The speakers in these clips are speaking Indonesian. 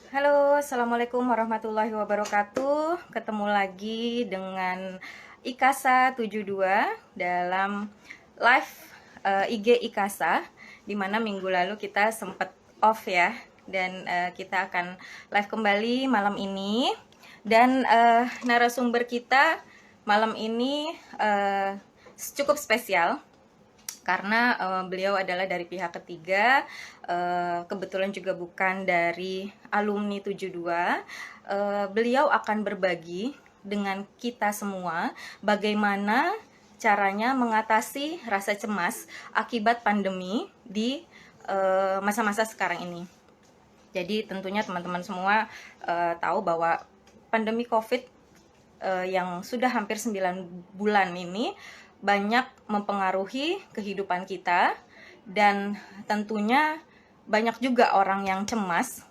Halo, Assalamualaikum warahmatullahi wabarakatuh. Ketemu lagi dengan Ikasa 72 dalam live IG Ikasa, di mana minggu lalu kita sempat off ya, dan kita akan live kembali malam ini. Dan narasumber kita malam ini cukup spesial karena beliau adalah dari pihak ketiga, kebetulan juga bukan dari alumni 72. Beliau akan berbagi dengan kita semua bagaimana caranya mengatasi rasa cemas akibat pandemi di masa-masa sekarang ini. Jadi tentunya teman-teman semua tahu bahwa pandemi COVID yang sudah hampir 9 bulan ini banyak mempengaruhi kehidupan kita, dan tentunya banyak juga orang yang cemas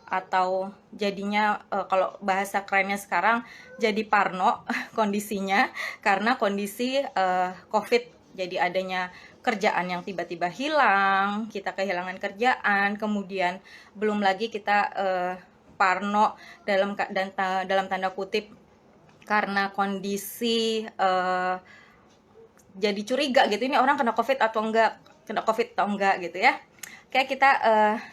atau jadinya kalau bahasa kerennya sekarang jadi parno kondisinya karena kondisi COVID. Jadi adanya kerjaan yang tiba-tiba hilang, kita kehilangan kerjaan, kemudian belum lagi kita parno dalam tanda kutip karena kondisi jadi curiga gitu, ini orang kena covid atau enggak gitu ya. Kayak kita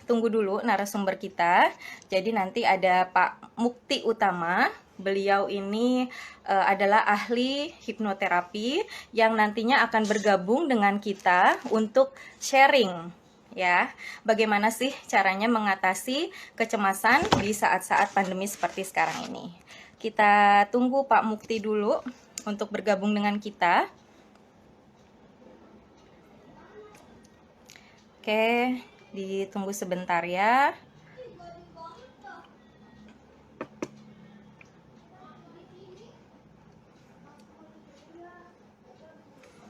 tunggu dulu narasumber kita. Jadi nanti ada Pak Mukti Utama. Beliau ini adalah ahli hipnoterapi yang nantinya akan bergabung dengan kita untuk sharing ya, bagaimana sih caranya mengatasi kecemasan di saat-saat pandemi seperti sekarang ini. Kita tunggu Pak Mukti dulu untuk bergabung dengan kita. Oke, ditunggu sebentar ya.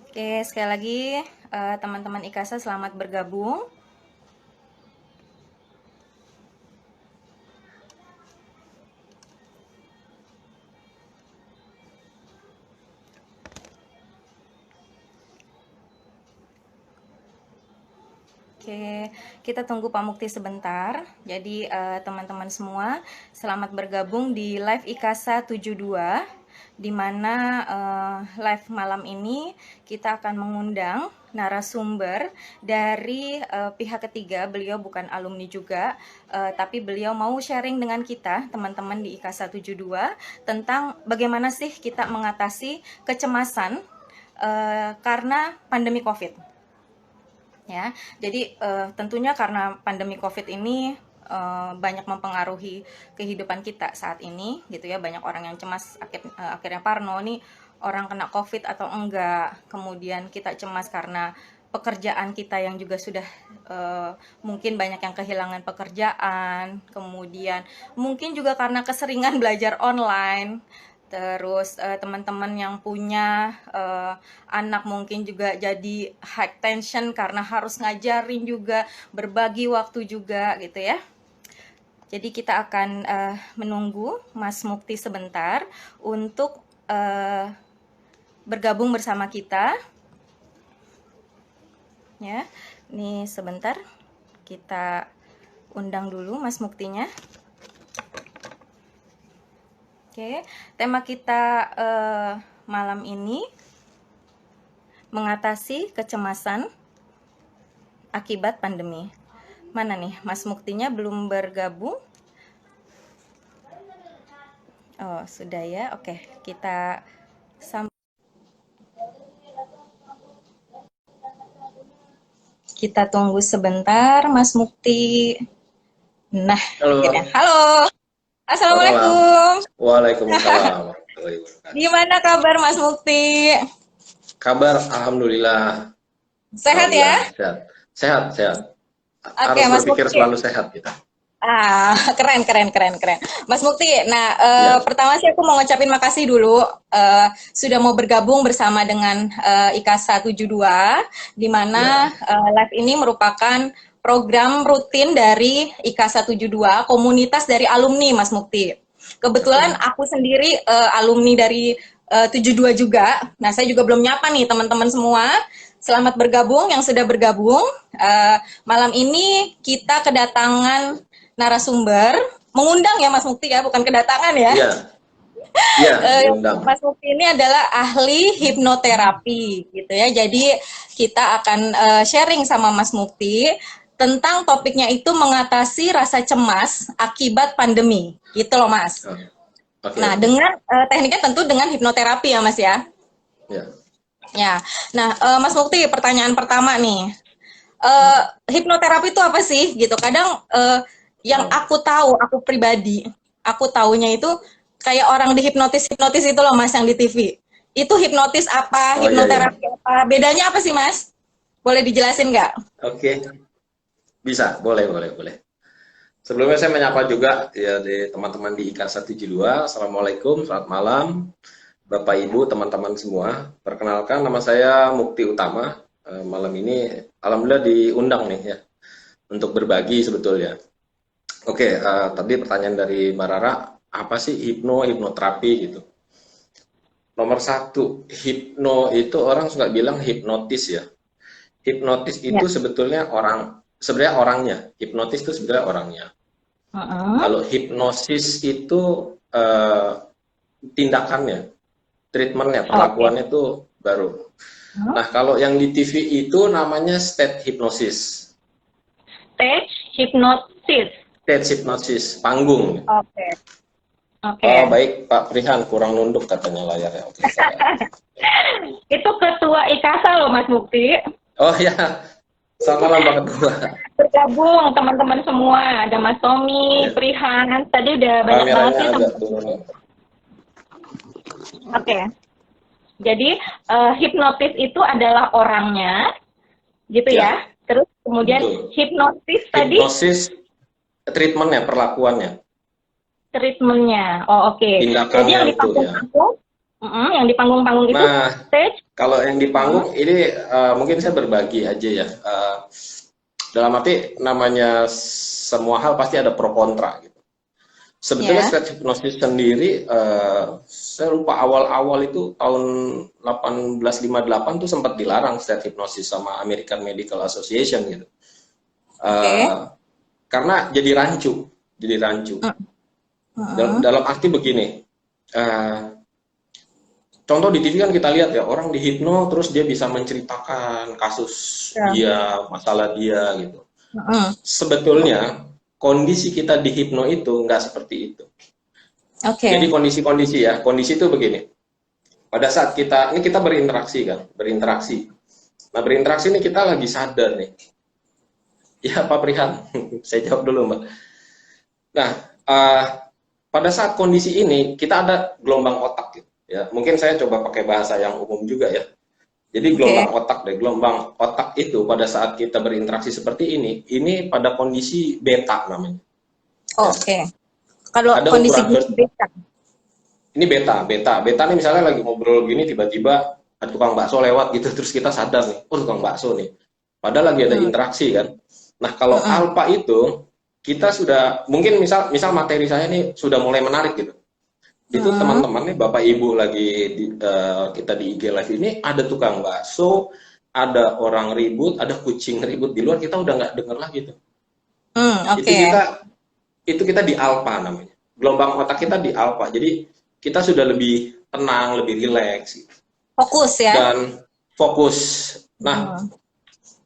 Oke, sekali lagi teman-teman Ikasa selamat bergabung. Oke, kita tunggu Pak Mukti sebentar. Jadi teman-teman semua selamat bergabung di live Ikasa 72, di mana live malam ini kita akan mengundang narasumber dari pihak ketiga. Beliau bukan alumni juga, tapi beliau mau sharing dengan kita teman-teman di Ikasa 72 tentang bagaimana sih kita mengatasi kecemasan karena pandemi COVID. Ya, jadi tentunya karena pandemi COVID ini banyak mempengaruhi kehidupan kita saat ini, gitu ya. Banyak orang yang cemas, akhirnya parno nih, orang kena COVID atau enggak. Kemudian kita cemas karena pekerjaan kita yang juga sudah mungkin banyak yang kehilangan pekerjaan. Kemudian mungkin juga karena keseringan belajar online. Terus teman-teman yang punya anak mungkin juga jadi high tension karena harus ngajarin juga, berbagi waktu juga gitu ya. Jadi kita akan menunggu Mas Mukti sebentar untuk bergabung bersama kita. Ya, nih sebentar kita undang dulu Mas Muktinya. Oke, tema kita malam ini mengatasi kecemasan akibat pandemi. Mana nih, Mas Muktinya belum bergabung? Oh, sudah ya. Oke, kita tunggu sebentar, Mas Mukti. Nah, Halo, akhirnya. Halo, selamat malam. Assalamualaikum. Waalaikumsalam warahmatullahi wabarakatuh. Gimana kabar Mas Mukti? Kabar, alhamdulillah, Sehat ya? alhamdulillah sehat, sehat, sehat. Oke, Harus Mas berpikir Mukti. selalu sehat kita. Ah, keren, keren, keren, keren. Mas Mukti, nah Ya, pertama sih aku mau ngucapin makasih dulu sudah mau bergabung bersama dengan IKASA 72, di mana ya, live ini merupakan program rutin dari IKASA 72, komunitas dari alumni Mas Mukti. Kebetulan betul. aku sendiri alumni dari 72 juga, nah saya juga belum nyapa nih teman-teman semua. Selamat bergabung yang sudah bergabung. Malam ini kita kedatangan narasumber mengundang ya Mas Mukti ya, bukan kedatangan ya. Iya, iya, diundang. Mas Mukti ini adalah ahli hipnoterapi gitu ya. Jadi kita akan sharing sama Mas Mukti tentang topiknya itu mengatasi rasa cemas akibat pandemi. Gitu loh Mas. Oke. Nah, dengan tekniknya tentu dengan hipnoterapi ya Mas ya. Ya. Ya. Nah, Mas Mukti, pertanyaan pertama nih. Hipnoterapi itu apa sih gitu? Kadang yang aku tahu, aku pribadi, aku taunya itu kayak orang dihipnotis itu loh Mas yang di TV. Itu hipnotis apa, Oh, hipnoterapi iya. apa? Bedanya apa sih Mas? Boleh dijelasin nggak? Oke. Bisa, boleh. Sebelumnya saya menyapa juga ya di teman-teman di IK 172. Assalamualaikum, selamat malam. Bapak Ibu, teman-teman semua. Perkenalkan, nama saya Mukti Utama. Malam ini alhamdulillah diundang nih ya untuk berbagi sebetulnya. Oke, tadi pertanyaan dari Mbak Rara, apa sih hipnoterapi gitu? Nomor satu, hipno itu orang suka bilang hipnotis ya. Hipnotis itu sebetulnya sebenarnya orangnya. Hipnotis itu sebenarnya orangnya. Kalau hipnosis itu tindakannya, treatmentnya, perlakuannya itu baru. Nah, kalau yang di TV itu namanya state hypnosis. Stage hypnosis. Stage hypnosis, panggung. Oke. Oh, baik, Pak Prihan, kurang nunduk katanya layarnya. Oke, Itu ketua IKASA loh Mas Mukti. Oh ya, selamat malam Pak Ketua. Bergabung teman-teman semua, ada Mas Tommy, Prihan, tadi udah banyak banget sih teman-teman. Oke. Jadi hipnotis itu adalah orangnya, gitu ya. Terus kemudian hipnotis tadi. Hipnosis, treatmentnya, perlakuannya. Treatmentnya, oh oke. Jadi yang di panggung-panggung, yang di panggung-panggung itu stage. Kalau yang di panggung ini mungkin saya berbagi aja ya. Dalam arti namanya semua hal pasti ada pro kontra gitu. Sebetulnya state hypnosis sendiri, saya lupa awal-awal itu tahun 1858 tuh sempat dilarang state hypnosis sama American Medical Association gitu. Karena jadi rancu. Dalam arti begini, contoh di TV kan kita lihat ya, orang dihipno terus dia bisa menceritakan kasus dia, masalah dia gitu. Sebetulnya kondisi kita dihipno itu nggak seperti itu. Jadi kondisi ya, kondisi itu begini. Pada saat kita berinteraksi kan, Nah berinteraksi ini kita lagi sadar nih. Ya Pak Prihan, saya jawab dulu Mbak. Nah, pada saat kondisi ini kita ada gelombang otak gitu. Ya, mungkin saya coba pakai bahasa yang umum juga ya. Jadi gelombang otak itu pada saat kita berinteraksi seperti ini pada kondisi beta namanya. Kalau ada kondisi beta. Ini beta ini misalnya lagi ngobrol gini tiba-tiba ada tukang bakso lewat gitu terus kita sadar nih, oh tukang bakso nih. Padahal lagi ada interaksi kan. Nah, kalau alpha itu kita sudah mungkin misal materi saya nih sudah mulai menarik gitu. Itu teman-teman nih Bapak Ibu lagi kita di IG live ini ada tukang bakso, ada orang ribut, ada kucing ribut di luar, kita udah nggak denger lagi tuh. Itu kita di alpha namanya. Gelombang otak kita di alpha. Jadi kita sudah lebih tenang, lebih rileks. Gitu. Fokus ya. Dan fokus. Nah,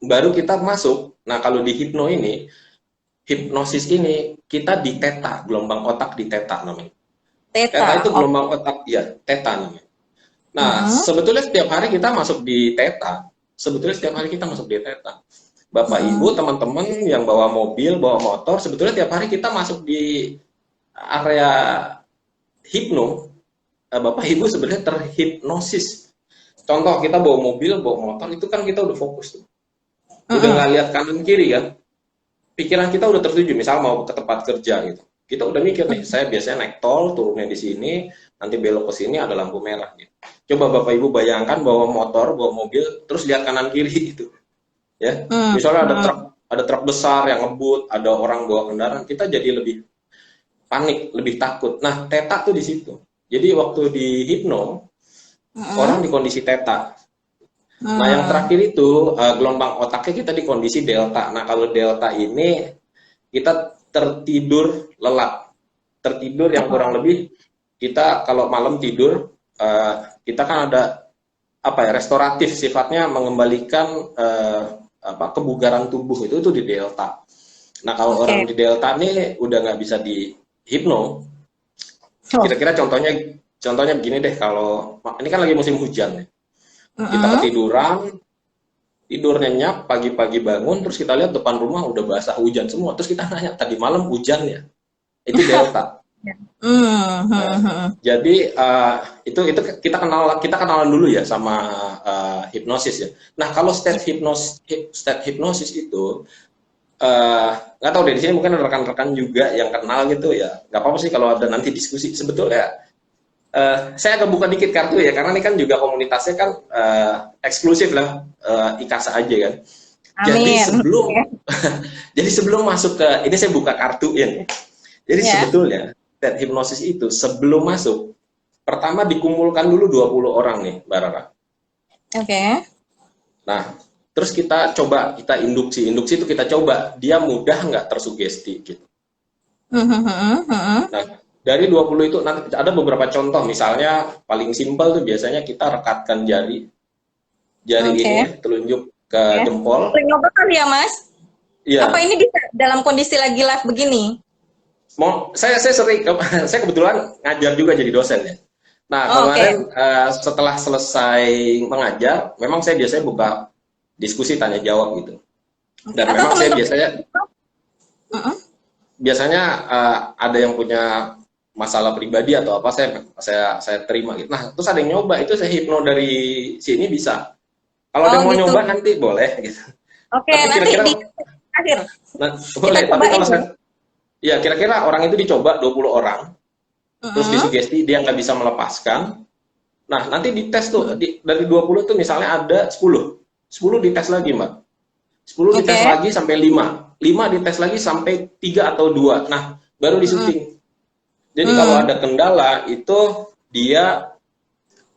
baru kita masuk. Nah, kalau di hipnosis ini kita di theta, gelombang otak di theta namanya. Theta itu gelombang otak, ya, theta namanya. Nah, sebetulnya setiap hari kita masuk di theta. Bapak Ibu, teman-teman yang bawa mobil, bawa motor, sebetulnya tiap hari kita masuk di area hipno. Bapak Ibu sebenarnya terhipnosis. Contoh kita bawa mobil, bawa motor, itu kan kita udah fokus tuh. Udah nggak lihat kanan kiri kan. Pikiran kita udah tertuju, misal mau ke tempat kerja gitu. Kita udah mikir nih, saya biasanya naik tol, turunnya di sini, nanti belok ke sini ada lampu merah gitu. Coba Bapak Ibu bayangkan bawa motor, bawa mobil, terus lihat kanan kiri gitu. Ya. Misalnya ada truk besar yang ngebut, ada orang bawa kendaraan, kita jadi lebih panik, lebih takut. Nah, theta tuh di situ. Jadi waktu di hipno, orang di kondisi theta. Nah, yang terakhir itu gelombang otaknya kita di kondisi delta. Nah, kalau delta ini kita tertidur lelap. tertidur yang kurang lebih kita kalau malam tidur kita kan ada apa ya, restoratif, sifatnya mengembalikan kebugaran tubuh itu di delta. Nah kalau orang di delta nih udah nggak bisa di hipno. Kira-kira contohnya begini deh, kalau ini kan lagi musim hujan nih. Kita ketiduran, tidur nyenyak, pagi-pagi bangun, terus kita lihat depan rumah udah basah hujan semua, terus kita nanya tadi malam hujan ya, itu delta. Jadi itu kita kenalan dulu ya sama hipnosis ya. Nah kalau state hipnosis itu nggak tahu deh, di sini mungkin rekan-rekan juga yang kenal gitu ya, nggak apa-apa sih kalau ada nanti diskusi. Sebetulnya saya agak buka dikit kartu ya, karena ini kan juga komunitasnya kan eksklusif lah, IKASA aja kan. Jadi jadi sebelum masuk ke ini saya buka kartu ya. Jadi sebetulnya state hipnosis itu sebelum masuk, pertama dikumpulkan dulu 20 orang nih, Mbak Rara. Nah, terus kita coba, kita induksi itu kita coba, dia mudah nggak tersugesti gitu. Nah, dari 20 itu nanti ada beberapa contoh, misalnya paling simpel tuh biasanya kita rekatkan jari ini, telunjuk ke jempol. Nyoba kali ya Mas? Iya. Apa ini bisa dalam kondisi lagi live begini? Saya sering, saya kebetulan ngajar juga jadi dosen ya. Nah kemarin setelah selesai mengajar, memang saya biasanya buka diskusi tanya jawab gitu. Dan memang saya biasanya ada yang punya masalah pribadi atau apa, saya terima gitu. Nah terus ada yang nyoba, itu saya hipno dari sini bisa. Kalau ada yang mau nyoba nanti boleh gitu. Nanti di akhir. Nah, boleh, tapi kalau saya ya kira-kira orang itu dicoba 20 orang, terus disugesti dia nggak bisa melepaskan. Nah nanti dites tuh, dari 20 tuh misalnya ada 10 dites lagi Mbak, 10 dites lagi sampai 5 dites lagi sampai 3 atau 2, nah baru disyuting. Jadi kalau ada kendala itu dia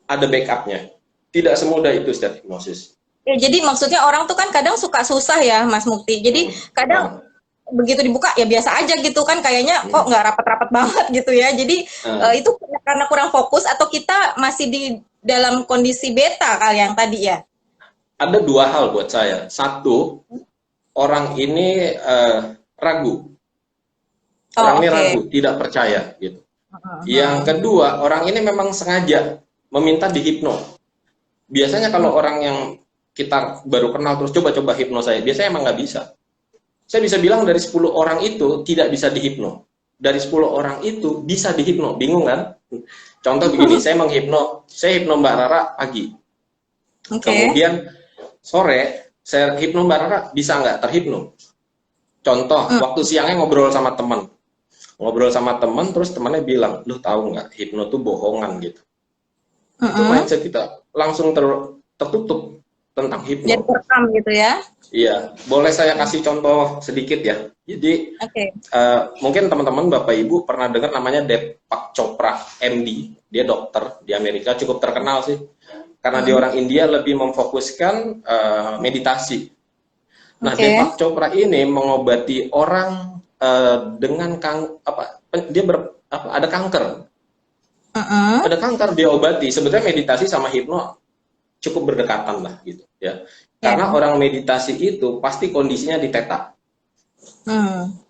ada backupnya, tidak semudah itu state hipnosis. Ya, jadi maksudnya orang tuh kan kadang suka susah ya Mas Mukti, jadi kadang begitu dibuka ya biasa aja gitu kan, kayaknya kok nggak rapat-rapat banget gitu ya. Jadi itu karena kurang fokus atau kita masih di dalam kondisi beta kali yang tadi ya? Ada dua hal buat saya. Satu, orang ini ragu. Orang ini ragu, tidak percaya gitu. Yang kedua, orang ini memang sengaja meminta dihipno. Biasanya kalau orang yang kita baru kenal terus coba-coba hipno saya, biasanya emang nggak bisa. Saya bisa bilang dari 10 orang itu tidak bisa dihipno. Dari 10 orang itu bisa dihipno. Bingung kan? Contoh begini, saya hipno Mbak Rara pagi. Kemudian sore, saya hipno Mbak Rara, bisa nggak terhipno? Contoh, waktu siangnya ngobrol sama teman. Terus temannya bilang, lu tahu nggak, hipno tuh bohongan gitu. Itu mindset kita langsung tertutup tentang hipno. Jadi terekam gitu ya? Iya, boleh saya kasih contoh sedikit ya. Jadi mungkin teman-teman Bapak Ibu pernah dengar namanya Deepak Chopra MD, dia dokter di Amerika, cukup terkenal sih. Karena dia orang India, lebih memfokuskan meditasi. Nah, Deepak Chopra ini mengobati orang dengan ada kanker. Ada kanker dia obati. Sebetulnya meditasi sama hipno cukup berdekatan lah gitu ya. Karena orang meditasi itu pasti kondisinya diteta.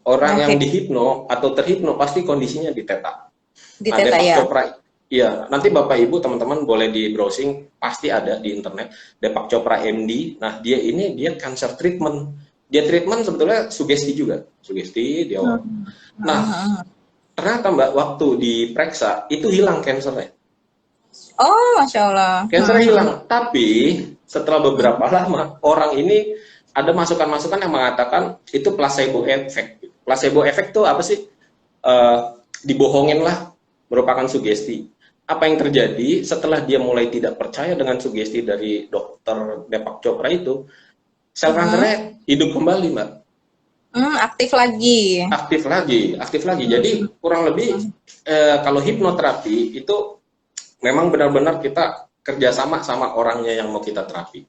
Orang yang dihipno atau terhipno pasti kondisinya diteta. Nah, Deepak Chopra, ya nanti Bapak Ibu teman-teman boleh di browsing, pasti ada di internet Deepak Chopra MD. Nah dia cancer treatment. Dia treatment sebetulnya sugesti juga, sugesti dia. Nah ternyata Mbak waktu diperiksa itu hilang kansernya. Oh, Masya Allah. Cancer hilang, tapi setelah beberapa lama orang ini ada masukan-masukan yang mengatakan itu placebo effect. Placebo effect itu apa sih? Dibohongin lah, merupakan sugesti. Apa yang terjadi setelah dia mulai tidak percaya dengan sugesti dari dokter Deepak Chopra itu, sel kankernya hidup kembali, Mbak. Aktif lagi. Aktif lagi. Jadi kurang lebih kalau hipnoterapi itu memang benar-benar kita kerjasama sama orangnya yang mau kita terapi.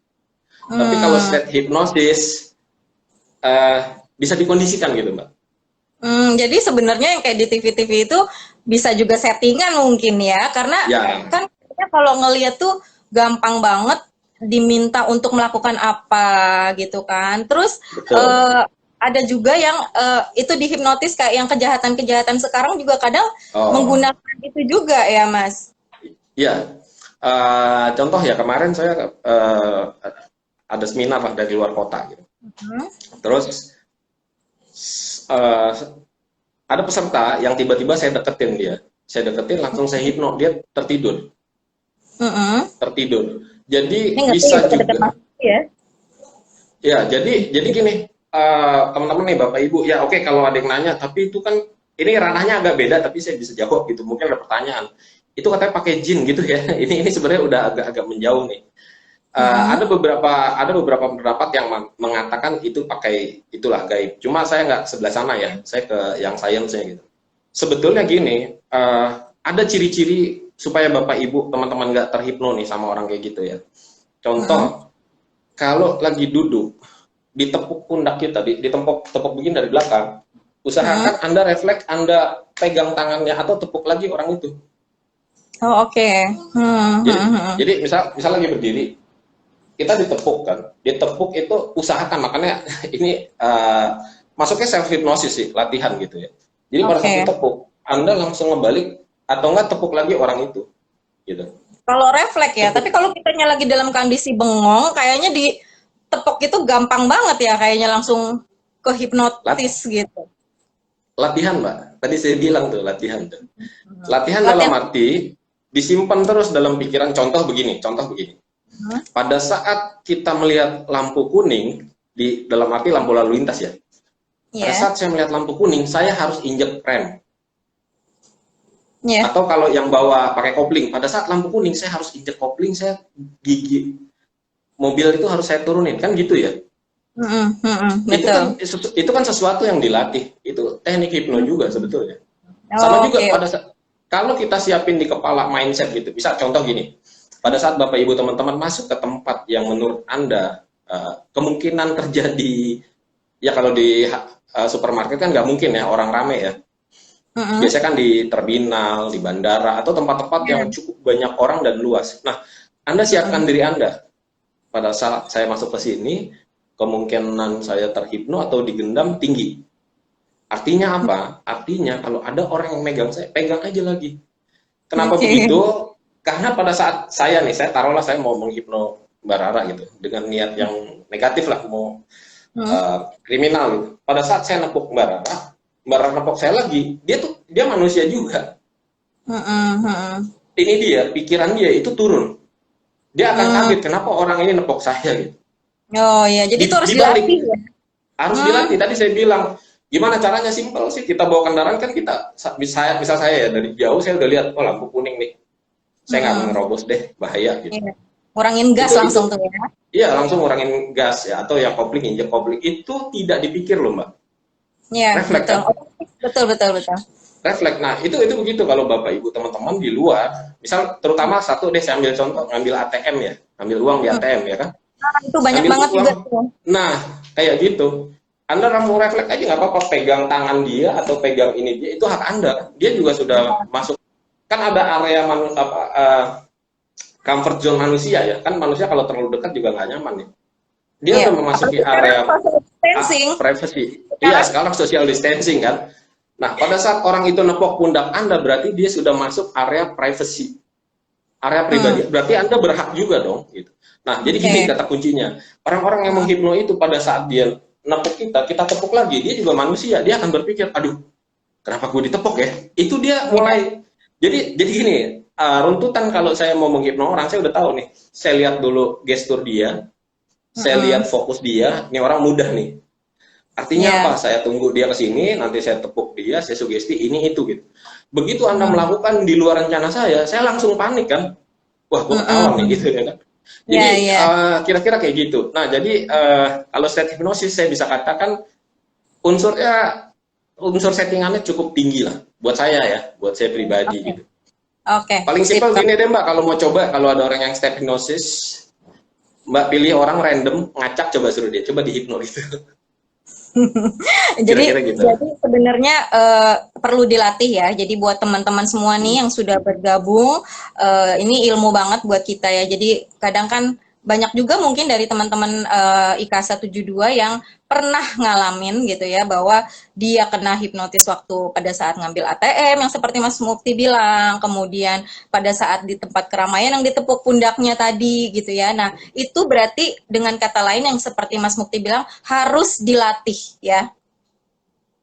Tapi kalau state hipnosis bisa dikondisikan gitu Mbak. Jadi sebenarnya yang kayak di TV-TV itu bisa juga settingan mungkin ya, karena Ya, kan kayaknya kalau ngeliat tuh gampang banget diminta untuk melakukan apa gitu kan. Terus betul. ada juga yang itu dihipnotis kayak yang kejahatan-kejahatan sekarang juga kadang Oh, menggunakan itu juga ya, Mas. ya. Contoh ya kemarin saya ada seminar lah dari luar kota gitu. Hmm. Terus eh, ada peserta yang tiba-tiba saya deketin dia. Saya deketin langsung saya hipno, dia tertidur, Mm-mm. tertidur. Ini Jadi ngerti bisa deket-deket juga. Mas ya. Ya, jadi gini, teman-teman nih Bapak Ibu, ya oke kalau ada yang nanya, tapi itu kan ini ranahnya agak beda, tapi saya bisa jawab gitu. Mungkin ada pertanyaan. Itu katanya pakai jin gitu ya. Ini sebenarnya udah agak-agak menjauh nih. Mm-mm. Ada beberapa pendapat yang mengatakan itu pakai itulah gaib. Cuma saya nggak sebelah sana ya, saya ke yang sainsnya gitu. Sebetulnya gini, ada ciri-ciri supaya Bapak Ibu teman-teman nggak terhipno nih sama orang kayak gitu ya. Mm-mm. Contoh, kalau lagi duduk ditepuk pundak kita, ditepuk tepuk begini dari belakang, Mm-mm. usahakan Anda refleks, Anda pegang tangannya atau tepuk lagi orang itu. Oh, oke. Jadi Hmm. jadi misal lagi berdiri, kita ditepuk kan, ditepuk itu usahakan, makanya ini masuknya self hypnosis sih, latihan gitu ya. Jadi pada saat Oke. ditepuk, Anda langsung ngebalik atau enggak tepuk lagi orang itu gitu. Kalau refleks ya, tapi Tepuk kalau kitanya lagi dalam kondisi bengong, kayaknya di tepok itu gampang banget ya, kayaknya langsung ke lat, hipnotis gitu. latihan Mbak. Tadi saya bilang tuh latihan tuh. Latihan dalam Latihan. arti disimpan terus dalam pikiran. Contoh begini. Hmm. Pada saat kita melihat lampu kuning di dalam arti lampu lalu lintas ya. Pada Ya, saat saya melihat lampu kuning, saya harus injek rem. ya. Atau kalau yang bawa pakai kopling, pada saat lampu kuning saya harus injek kopling, saya gigi mobil itu harus saya turunin, kan gitu ya. Itu Betul. kan itu kan sesuatu yang dilatih. Itu teknik hipno juga sebetulnya. Sama Oh, juga oke. pada saat kalau kita siapin di kepala mindset gitu. Bisa contoh gini. Pada saat Bapak Ibu teman-teman masuk ke tempat yang menurut Anda kemungkinan terjadi, ya kalau di supermarket kan nggak mungkin ya orang rame ya. Mm-mm. Biasanya kan di terminal, di bandara, atau tempat-tempat yang Ya. cukup banyak orang dan luas. Nah, Anda siapkan Mm-mm. diri Anda. Pada saat saya masuk ke sini, kemungkinan saya terhipno atau digendam tinggi. Artinya apa? Artinya kalau ada orang yang megang saya, pegang aja lagi. Kenapa Oke. begitu? Karena pada saat saya taruhlah saya mau menghipno Mbak Rara gitu, dengan niat yang negatif lah, mau Mm. kriminal gitu. Pada saat saya nepuk Mbak Rara nepuk saya lagi, dia manusia juga. Mm-mm. Ini dia, pikiran dia itu turun. Dia akan Mm. kaget kenapa orang ini nepuk saya gitu. Oh ya, jadi itu harus dilatih Dibalik ya. harus Mm. dilatih. Tadi saya bilang, gimana caranya? Simpel sih, kita bawa kendaraan kan, kita misal saya ya dari jauh saya udah lihat, oh lampu kuning nih, saya nggak Mm-mm. menerobos deh, bahaya gitu. Iya. Kurangin gas Itu langsung tuh ya. iya, langsung ngurangin gas ya, atau yang kopling, injek kopling itu tidak dipikir loh Mbak, Iya, refleks betul. kan, Betul, betul, betul. refleks. Nah itu begitu kalau Bapak Ibu teman-teman di luar, misal terutama satu deh, saya ambil contoh, ngambil ATM ya, ngambil uang di Mm. ATM ya kan, Nah, itu banyak ambil banget uang. juga tuh. Nah kayak gitu, Anda langsung refleks aja, nggak apa-apa, pegang tangan dia atau pegang ini dia, itu hak Anda. Dia juga sudah masuk, kan ada area comfort zone manusia ya. Kan manusia kalau terlalu dekat juga nggak nyaman ya. Dia Iya. udah memasuki Apalagi sekarang area social distancing. privacy. Iya, Sekarang sekarang social distancing kan. Nah, pada saat orang itu nepok pundak Anda, berarti dia sudah masuk area privacy, area hmm, pribadi. Berarti Anda berhak juga dong gitu. Nah, jadi gini oke. kata kuncinya. Orang-orang yang menghipno itu pada saat dia nepuk kita tepuk lagi, dia juga manusia. Dia akan berpikir, aduh, kenapa gue ditepuk ya? Itu dia Iya. mulai. Jadi gini, runtutan kalau saya mau menghipno orang, saya udah tahu nih. Saya lihat dulu gestur dia, saya lihat Mm-mm. fokus dia. Ini orang mudah nih. Artinya Iya. apa? Saya tunggu dia ke sini, nanti saya tepuk dia, saya sugesti ini itu gitu. Begitu Anda Mm. melakukan di luar rencana saya langsung panik kan. Wah, gue ketahuan nih Mm-mm. gitu ya kan. Iya, Jadi iya. kira-kira kayak gitu. Nah, jadi kalau state hipnosis saya bisa katakan unsurnya unsur settingannya cukup tinggi lah buat saya ya, buat saya pribadi Oke. gitu. Oke, Paling sip. simpel gini deh Mbak, kalau mau coba, kalau ada orang yang state hypnosis, Mbak pilih orang random, ngacak, coba suruh dia, coba dihipno gitu. Jadi, Kira-kira gitu. jadi sebenarnya perlu dilatih ya. Jadi buat teman-teman semua nih yang sudah bergabung, ini ilmu banget buat kita ya. Jadi kadang kan banyak juga mungkin dari teman-teman IKASA 72 yang pernah ngalamin gitu ya bahwa dia kena hipnotis waktu pada saat ngambil ATM yang seperti Mas Mufti bilang, kemudian pada saat di tempat keramaian yang ditepuk pundaknya tadi gitu ya. Nah, itu berarti dengan kata lain yang seperti Mas Mufti bilang harus dilatih ya,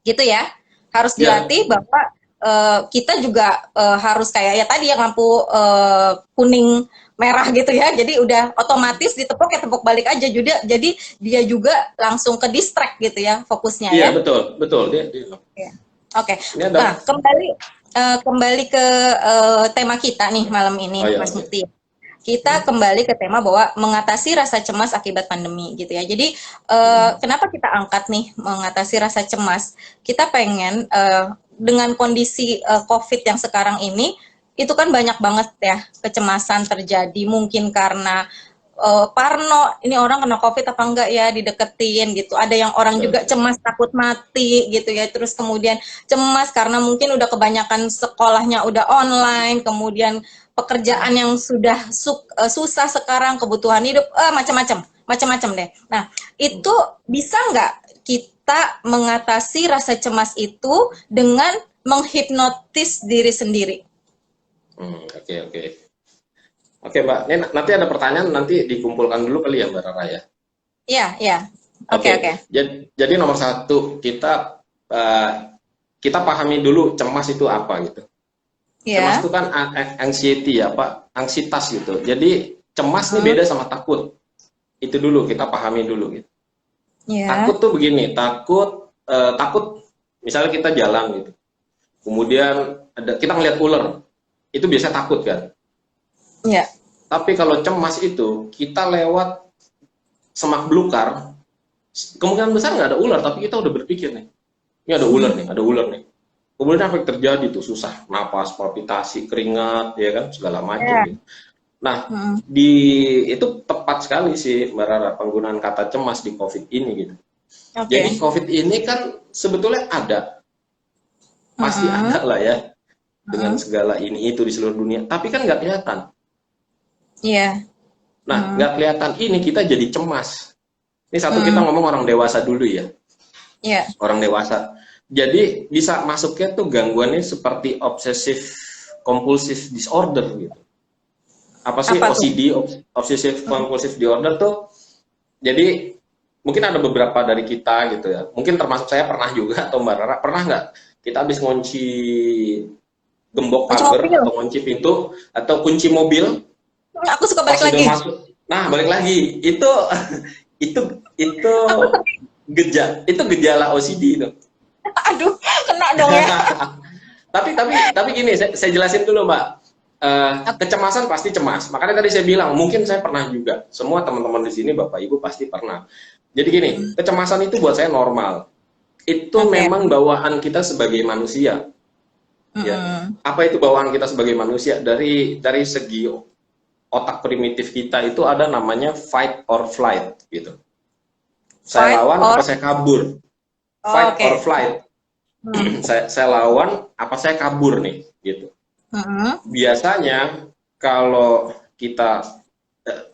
gitu ya, harus Ya, dilatih bahwa kita juga harus kayak ya tadi yang lampu kuning merah gitu ya, jadi udah otomatis ditepuk ya tepuk balik aja juga, jadi dia juga langsung ke distract gitu ya fokusnya iya ya. betul, betul. Ya. Oke, Ini nah ada. kembali ke tema kita nih malam ini Oh ya, Mas oke. Mufti. Kita Hmm, kembali ke tema bahwa mengatasi rasa cemas akibat pandemi gitu ya. Jadi hmm, kenapa kita angkat nih mengatasi rasa cemas? Kita pengen dengan kondisi COVID yang sekarang ini itu kan banyak banget ya kecemasan terjadi mungkin karena parno, ini orang kena COVID apa enggak ya, dideketin gitu. Ada yang orang betul, juga betul. cemas takut mati gitu ya. Terus kemudian cemas karena mungkin udah kebanyakan sekolahnya udah online, kemudian pekerjaan yang sudah susah sekarang, kebutuhan hidup, macam-macam deh. Nah, Hmm, itu bisa nggak kita mengatasi rasa cemas itu dengan menghipnotis diri sendiri? oke, oke. Oke, Mbak. Ini nanti ada pertanyaan, nanti dikumpulkan dulu kali ya, Mbak Rara ya. Iya, iya. Oke, Oke, oke. jadi nomor satu eh, kita pahami dulu cemas itu apa gitu. Cemas Iya. itu kan anxiety ya, Pak, anksitas gitu. Jadi cemas ini Hmm, beda sama takut. Itu dulu kita pahami dulu gitu. iya. Takut tuh begini, takut misalnya kita jalan gitu. Kemudian kita ngeliat ular, itu biasa takut kan. Iya. Tapi kalau cemas itu kita lewat semak belukar, kemungkinan besar nggak ada ular, tapi kita udah berpikir nih, ini ada ular nih, ada ular nih. Kemudian apa yang terjadi tuh? Susah napas, palpitasi, keringat, ya kan, segala macam Iya. gitu. Nah, Hmm. itu tepat sekali sih Mbak Rara penggunaan kata cemas di COVID ini gitu. Jadi Oke. COVID ini kan sebetulnya ada, pasti Hmm. ada lah ya dengan Hmm. segala ini itu di seluruh dunia. Tapi kan nggak kelihatan. Iya. Nah, Hmm. nggak kelihatan ini kita jadi cemas. Ini satu kita Hmm. ngomong orang dewasa dulu ya, Iya. orang dewasa. Jadi bisa masuknya tuh gangguannya seperti obsesif compulsive disorder gitu. Apa sih Apa tuh? OCD, obsessive compulsive disorder tuh? Jadi mungkin ada beberapa dari kita gitu ya. Mungkin termasuk saya pernah juga atau Mbak Rara pernah nggak kita habis ngunci gembok Kunci pagar mobil. atau kunci pintu atau kunci mobil Aku suka pas balik sudah lagi. masuk, nah balik lagi itu itu Aku sering. gejala OCD itu. Aduh, kena dong ya. Tapi gini, saya jelasin dulu Mbak. Oke. Kecemasan pasti cemas. Makanya tadi saya bilang, mungkin saya pernah juga. Semua teman-teman di sini, Bapak Ibu pasti pernah. Jadi gini, kecemasan itu buat saya normal. Itu Oke. memang bawaan kita sebagai manusia. Ya, Mm-mm. apa itu bawaan kita sebagai manusia? Dari segi otak primitif kita itu ada namanya fight or flight gitu. Saya Fight lawan or. apa saya kabur? Oh, Fight or oke. flight. Hmm. Saya lawan apa saya kabur nih gitu. Mm-mm. Biasanya kalau kita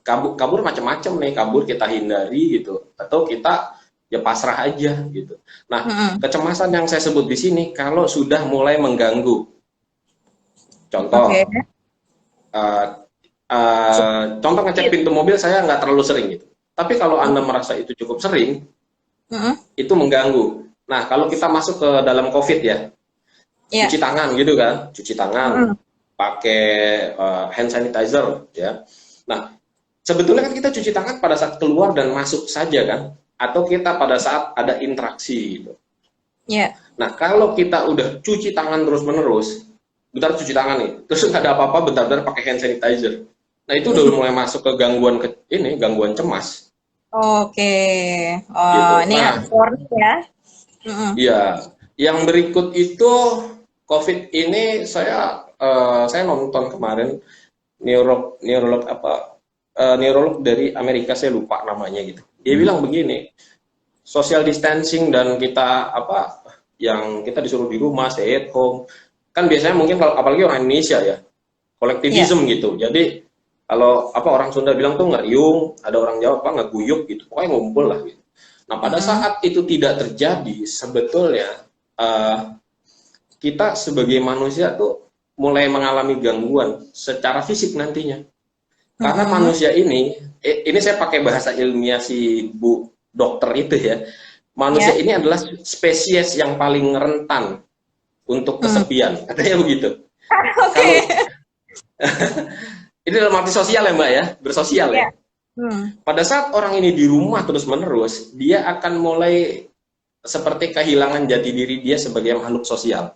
kabur macam-macam nih, kabur kita hindari gitu atau kita ya pasrah aja gitu. Nah, Mm-mm. kecemasan yang saya sebut di sini kalau sudah mulai mengganggu. Oke. Contoh, contoh ngecek pintu mobil saya nggak terlalu sering gitu. Tapi kalau Anda merasa itu cukup sering, Mm-mm. itu mengganggu. Nah, kalau kita masuk ke dalam COVID ya, Iya. cuci tangan gitu kan, cuci tangan, Mm-mm. pakai hand sanitizer ya. Nah, sebetulnya kan kita cuci tangan pada saat keluar dan masuk saja kan, atau kita pada saat ada interaksi gitu. Iya. Nah, kalau kita udah cuci tangan terus-menerus, bentar cuci tangan nih, terus nggak ada apa-apa, bentar-bentar pakai hand sanitizer. Nah, itu udah mulai masuk ke gangguan cemas Oke. Oh, gitu. ini Nah, harus warning ya. Mm-mm. iya, yang berikut itu COVID ini saya nonton kemarin neurolog apa neurolog dari Amerika saya lupa namanya gitu. Dia bilang begini, social distancing dan kita apa yang kita disuruh di rumah stay at home, kan biasanya mungkin kalau apalagi orang Indonesia ya, Iya. kolektivisme gitu. Jadi kalau apa orang Sunda bilang tuh ngeriung, ada orang Jawa apa ngeguyup gitu, pokoknya ngumpul lah gitu. Nah pada Mm-mm. saat itu tidak terjadi, sebetulnya eh, kita sebagai manusia tuh mulai mengalami gangguan secara fisik nantinya. Karena Mm-mm. manusia ini saya pakai bahasa ilmiah si Bu Dokter itu ya. Manusia Ya. ini adalah spesies yang paling rentan untuk Hmm. kesepian, katanya begitu. Oke. Kalau ini dalam arti sosial ya Mbak ya, bersosial ya. Ya. Hmm. Pada saat orang ini di rumah terus-menerus, dia akan mulai seperti kehilangan jati diri dia sebagai makhluk sosial.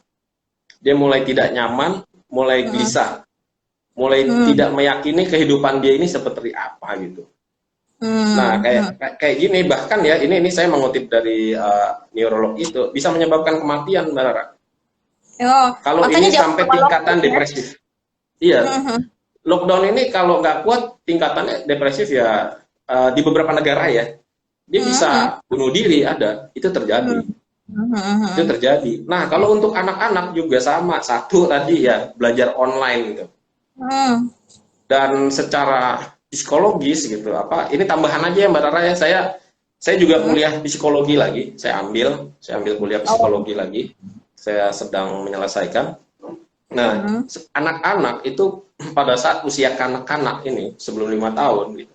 Dia mulai tidak nyaman, mulai Mm-mm. gelisah, mulai Hmm. tidak meyakini kehidupan dia ini seperti apa gitu. Nah, Hmm. Hmm. kayak gini bahkan ya ini saya mengutip dari neurolog itu bisa menyebabkan kematian, Mbak Rara. Oh, Kalau makanya ini jangan sampai lupa lockdown tingkatan ya. depresif. Iya, Mhm. lockdown ini kalau nggak kuat tingkatannya depresif ya di beberapa negara ya. Dia Mhm. bisa bunuh diri ada, itu Mhm. terjadi. Itu Mhm. terjadi. Nah, kalau untuk anak-anak juga sama. Satu tadi ya belajar online gitu. Mhm. Dan secara psikologis gitu apa ini tambahan aja ya Mbak Rara ya saya juga Mhm. kuliah psikologi lagi saya ambil kuliah Oh. psikologi lagi saya sedang menyelesaikan. Nah Mhm. anak-anak itu pada saat usia kanak-kanak ini sebelum 5 tahun gitu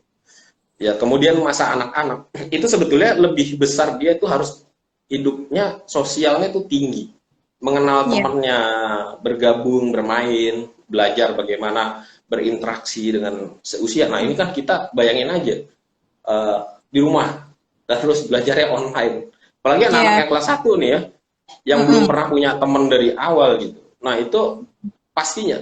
ya kemudian masa anak-anak itu sebetulnya lebih besar dia itu harus hidupnya sosialnya itu tinggi mengenal Iya. temannya bergabung bermain belajar bagaimana berinteraksi dengan seusia. Nah ini kan kita bayangin aja uh, di rumah terus belajarnya online. Apalagi anak-anak Iya. yang kelas 1 nih ya, yang belum Mhm. pernah punya teman dari awal gitu. Nah itu pastinya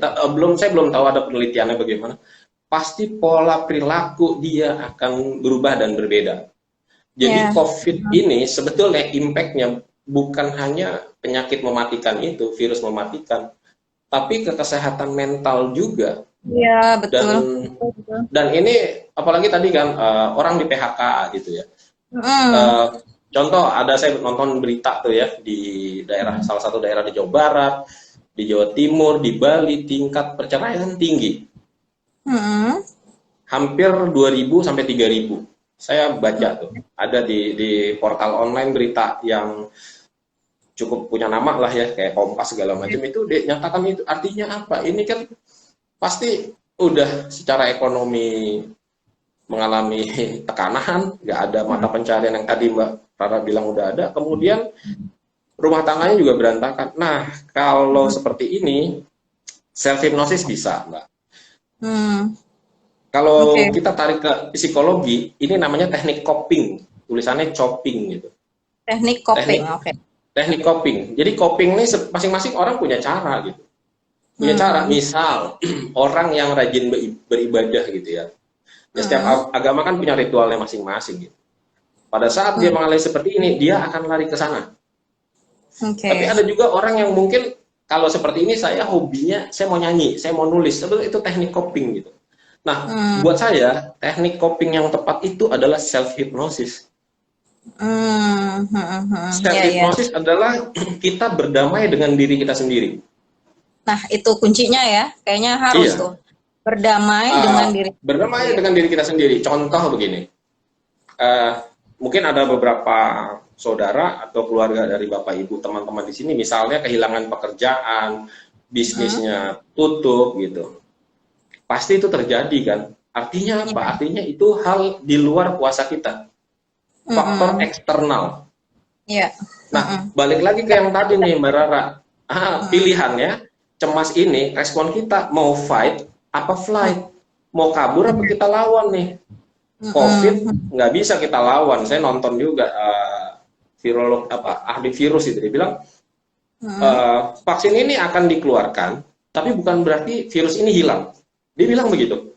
saya belum tahu ada penelitiannya bagaimana. Pasti pola perilaku dia akan berubah dan berbeda. Jadi Iya. COVID ini sebetulnya impact-nya bukan hanya penyakit mematikan itu, virus mematikan, tapi ke kesehatan mental juga. Iya, dan betul. Betul, betul. dan ini apalagi tadi kan orang di PHK gitu ya. Mhm. Eh, Contoh ada saya nonton berita tuh ya di salah satu daerah di Jawa Barat, di Jawa Timur, di Bali tingkat perceraian tinggi, Mhm. hampir 2.000 sampai 3.000. Saya baca tuh ada di portal online berita yang cukup punya nama lah ya kayak Kompas segala macam itu dinyatakan itu artinya apa? Ini kan pasti udah secara ekonomi mengalami tekanan, nggak ada mata Mhm. pencarian yang tadi Mbak Rara bilang udah ada, kemudian rumah tangganya juga berantakan. Nah, kalau Mhm. seperti ini, self hypnosis bisa, Mbak. Hmm. Kalau Oke. kita tarik ke psikologi, ini namanya teknik coping, tulisannya coping gitu. Teknik coping. Teknik Oke. teknik coping. Jadi coping ini masing-masing orang punya cara gitu. Punya cara, Hmm. misal orang yang rajin beribadah gitu ya. Ya setiap Hmm. agama kan punya ritualnya masing-masing gitu. Pada saat dia Hmm. mengalami seperti ini, dia akan lari ke sana. Tapi Oke. ada juga orang yang mungkin kalau seperti ini saya hobinya, saya mau nyanyi, saya mau nulis, itu teknik coping gitu. Nah, Hmm. buat saya teknik coping yang tepat itu adalah self hypnosis. Hmm. Hmm. Hmm. Self Ya, ya. hypnosis adalah kita berdamai dengan diri kita sendiri. Nah, itu kuncinya ya. Kayaknya harus tuh Iya, berdamai dengan diri berdamai sendiri. dengan diri kita sendiri. Contoh begini, uh, mungkin ada beberapa saudara atau keluarga dari bapak ibu teman-teman di sini misalnya kehilangan pekerjaan Hmm. bisnisnya tutup gitu pasti itu terjadi kan artinya Ya. apa artinya itu hal di luar kuasa kita faktor Hmm. eksternal. Ya. Nah Hmm. balik lagi ke yang tadi nih Mbak Rara Hmm. pilihannya cemas ini respon kita mau fight apa flight mau kabur apa kita lawan nih. COVID Hmm. nggak bisa kita lawan. Saya nonton juga virolog apa ahli virus itu dia bilang Hmm. vaksin ini akan dikeluarkan, tapi bukan berarti virus ini hilang. Dia bilang begitu.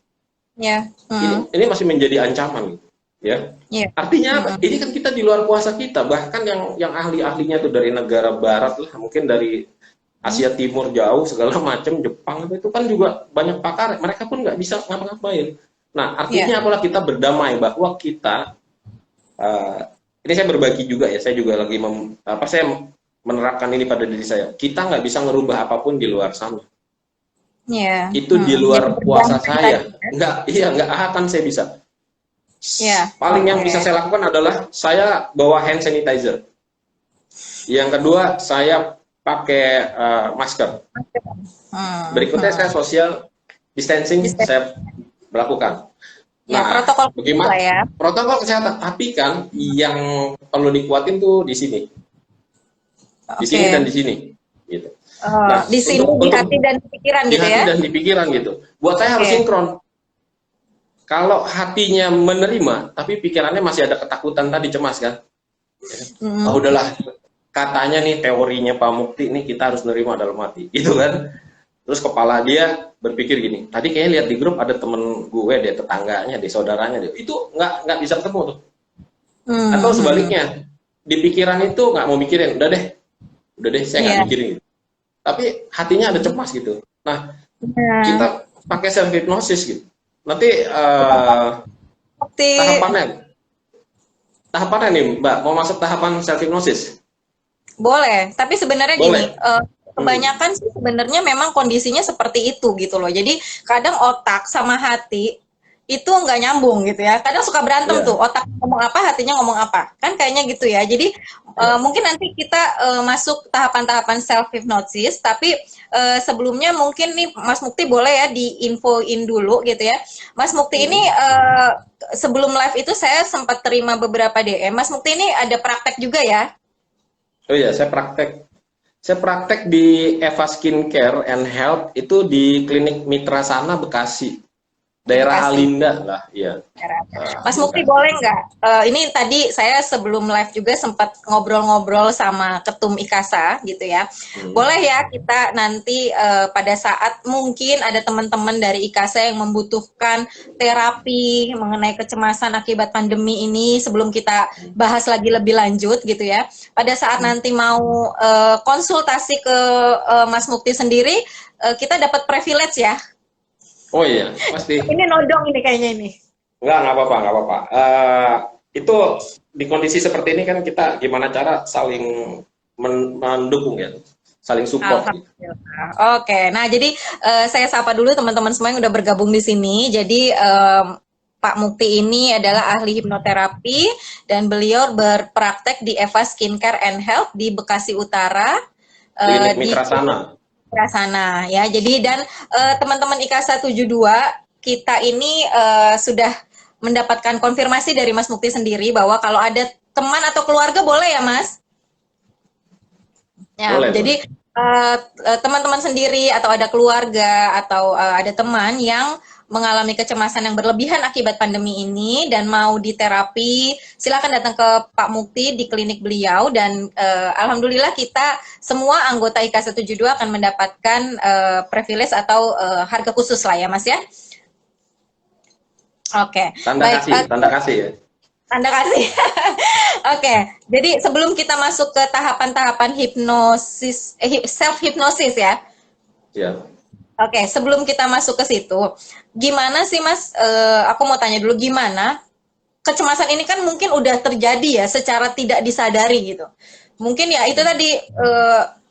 Ya. Hmm. Ini masih menjadi ancaman, gitu, ya. Ya. Artinya apa? Hmm. Ini kan kita di luar kuasa kita. Bahkan yang ahli-ahlinya tuh dari negara barat lah, mungkin dari Hmm. Asia Timur jauh segala macam, Jepang itu kan juga banyak pakar. Mereka pun nggak bisa ngapa-ngapain. Nah, Ya. artinya apalah kita berdamai bahwa kita uh, ini saya berbagi juga ya, saya juga lagi saya menerapkan ini pada diri saya. Kita nggak bisa ngerubah apapun di luar sana. Iya. Itu di Jadi luar kuasa bergantung tadi, saya. ya. Nggak akan saya bisa. Iya, Paling yang oke. bisa saya lakukan adalah saya bawa hand sanitizer. Yang kedua, saya pakai masker. Berikutnya saya social distancing Bisa. saya melakukan. Ya, Nah, protokol lah bagaimana ya. protokol kesehatan? Tapi kan yang perlu dikuatin tuh di sini, dan Oke. di sini, gitu. Nah, Di sini, di hati dan di pikiran di gitu hati ya. dan di pikiran gitu. Buat saya harus Oke. sinkron. Kalau hatinya menerima, tapi pikirannya masih ada ketakutan tadi, cemas kan? Mm. Oh udahlah, katanya nih teorinya Pak Mukti nih kita harus nerima dalam hati, gitu kan? Terus kepala dia berpikir gini, tadi kayaknya lihat di grup ada temen gue, dia tetangganya, dia saudaranya, dia itu nggak bisa ketemu tuh. Atau sebaliknya, di pikiran itu nggak mau mikirin, udah deh saya nggak Iya. mikirin gitu. Tapi hatinya ada cemas gitu. Nah, Nah, kita pakai self hypnosis gitu. Nanti seperti tahapannya nih Mbak, mau masuk tahapan self hypnosis? boleh, tapi sebenarnya gini, Boleh. kebanyakan sih sebenarnya memang kondisinya seperti itu gitu loh. Jadi kadang otak sama hati itu nggak nyambung gitu ya. Kadang suka berantem tuh, Iya, otak ngomong apa, hatinya ngomong apa. Kan kayaknya gitu ya. Jadi iya. mungkin nanti kita masuk tahapan-tahapan self hypnosis, tapi sebelumnya mungkin nih Mas Mukti boleh ya diinfoin dulu gitu ya. Mas Mukti ini sebelum live itu saya sempat terima beberapa DM. Mas Mukti ini ada praktek juga ya? Oh iya, saya praktek di Eva Skincare and Health itu di Klinik Mitra Sana Bekasi, Di daerah Bekasi. Halinda lah, iya. Mas Mukti Bekasi. boleh nggak? Ini tadi saya sebelum live juga sempat ngobrol-ngobrol sama Ketum IKASA gitu ya. Boleh ya kita nanti pada saat mungkin ada teman-teman dari IKASA yang membutuhkan terapi mengenai kecemasan akibat pandemi ini sebelum kita bahas lagi lebih lanjut gitu ya. Pada saat nanti mau konsultasi ke Mas Mukti sendiri, kita dapat privilege ya. Oh iya, pasti. Ini nodong ini kayaknya ini. Nggak apa-apa. Itu di kondisi seperti ini kan kita gimana cara saling mendukung ya, saling support. Alhamdulillah. Oke, nah jadi saya sapa dulu teman-teman semua yang udah bergabung di sini. Jadi Pak Mukti ini adalah ahli hipnoterapi dan beliau berpraktek di Eva Skincare and Health di Bekasi Utara. Klinik Di Mitra Sana. sana ya. Jadi dan teman-teman IKASA 72 kita ini sudah mendapatkan konfirmasi dari Mas Mukti sendiri bahwa kalau ada teman atau keluarga boleh ya Mas? Ya, Boleh, jadi teman-teman sendiri atau ada keluarga atau ada teman yang mengalami kecemasan yang berlebihan akibat pandemi ini dan mau diterapi, silakan datang ke Pak Mukti di klinik beliau dan alhamdulillah kita semua anggota IKASA 72 akan mendapatkan privilege atau harga khusus lah ya Mas ya. Oke. Baik, Tanda kasih ya. Tanda kasih. Oke, jadi sebelum kita masuk ke tahapan-tahapan hipnosis, self hipnosis ya. Ya. Oke, sebelum kita masuk ke situ, gimana sih Mas? Aku mau tanya dulu gimana kecemasan ini kan mungkin udah terjadi ya secara tidak disadari gitu. Mungkin ya itu tadi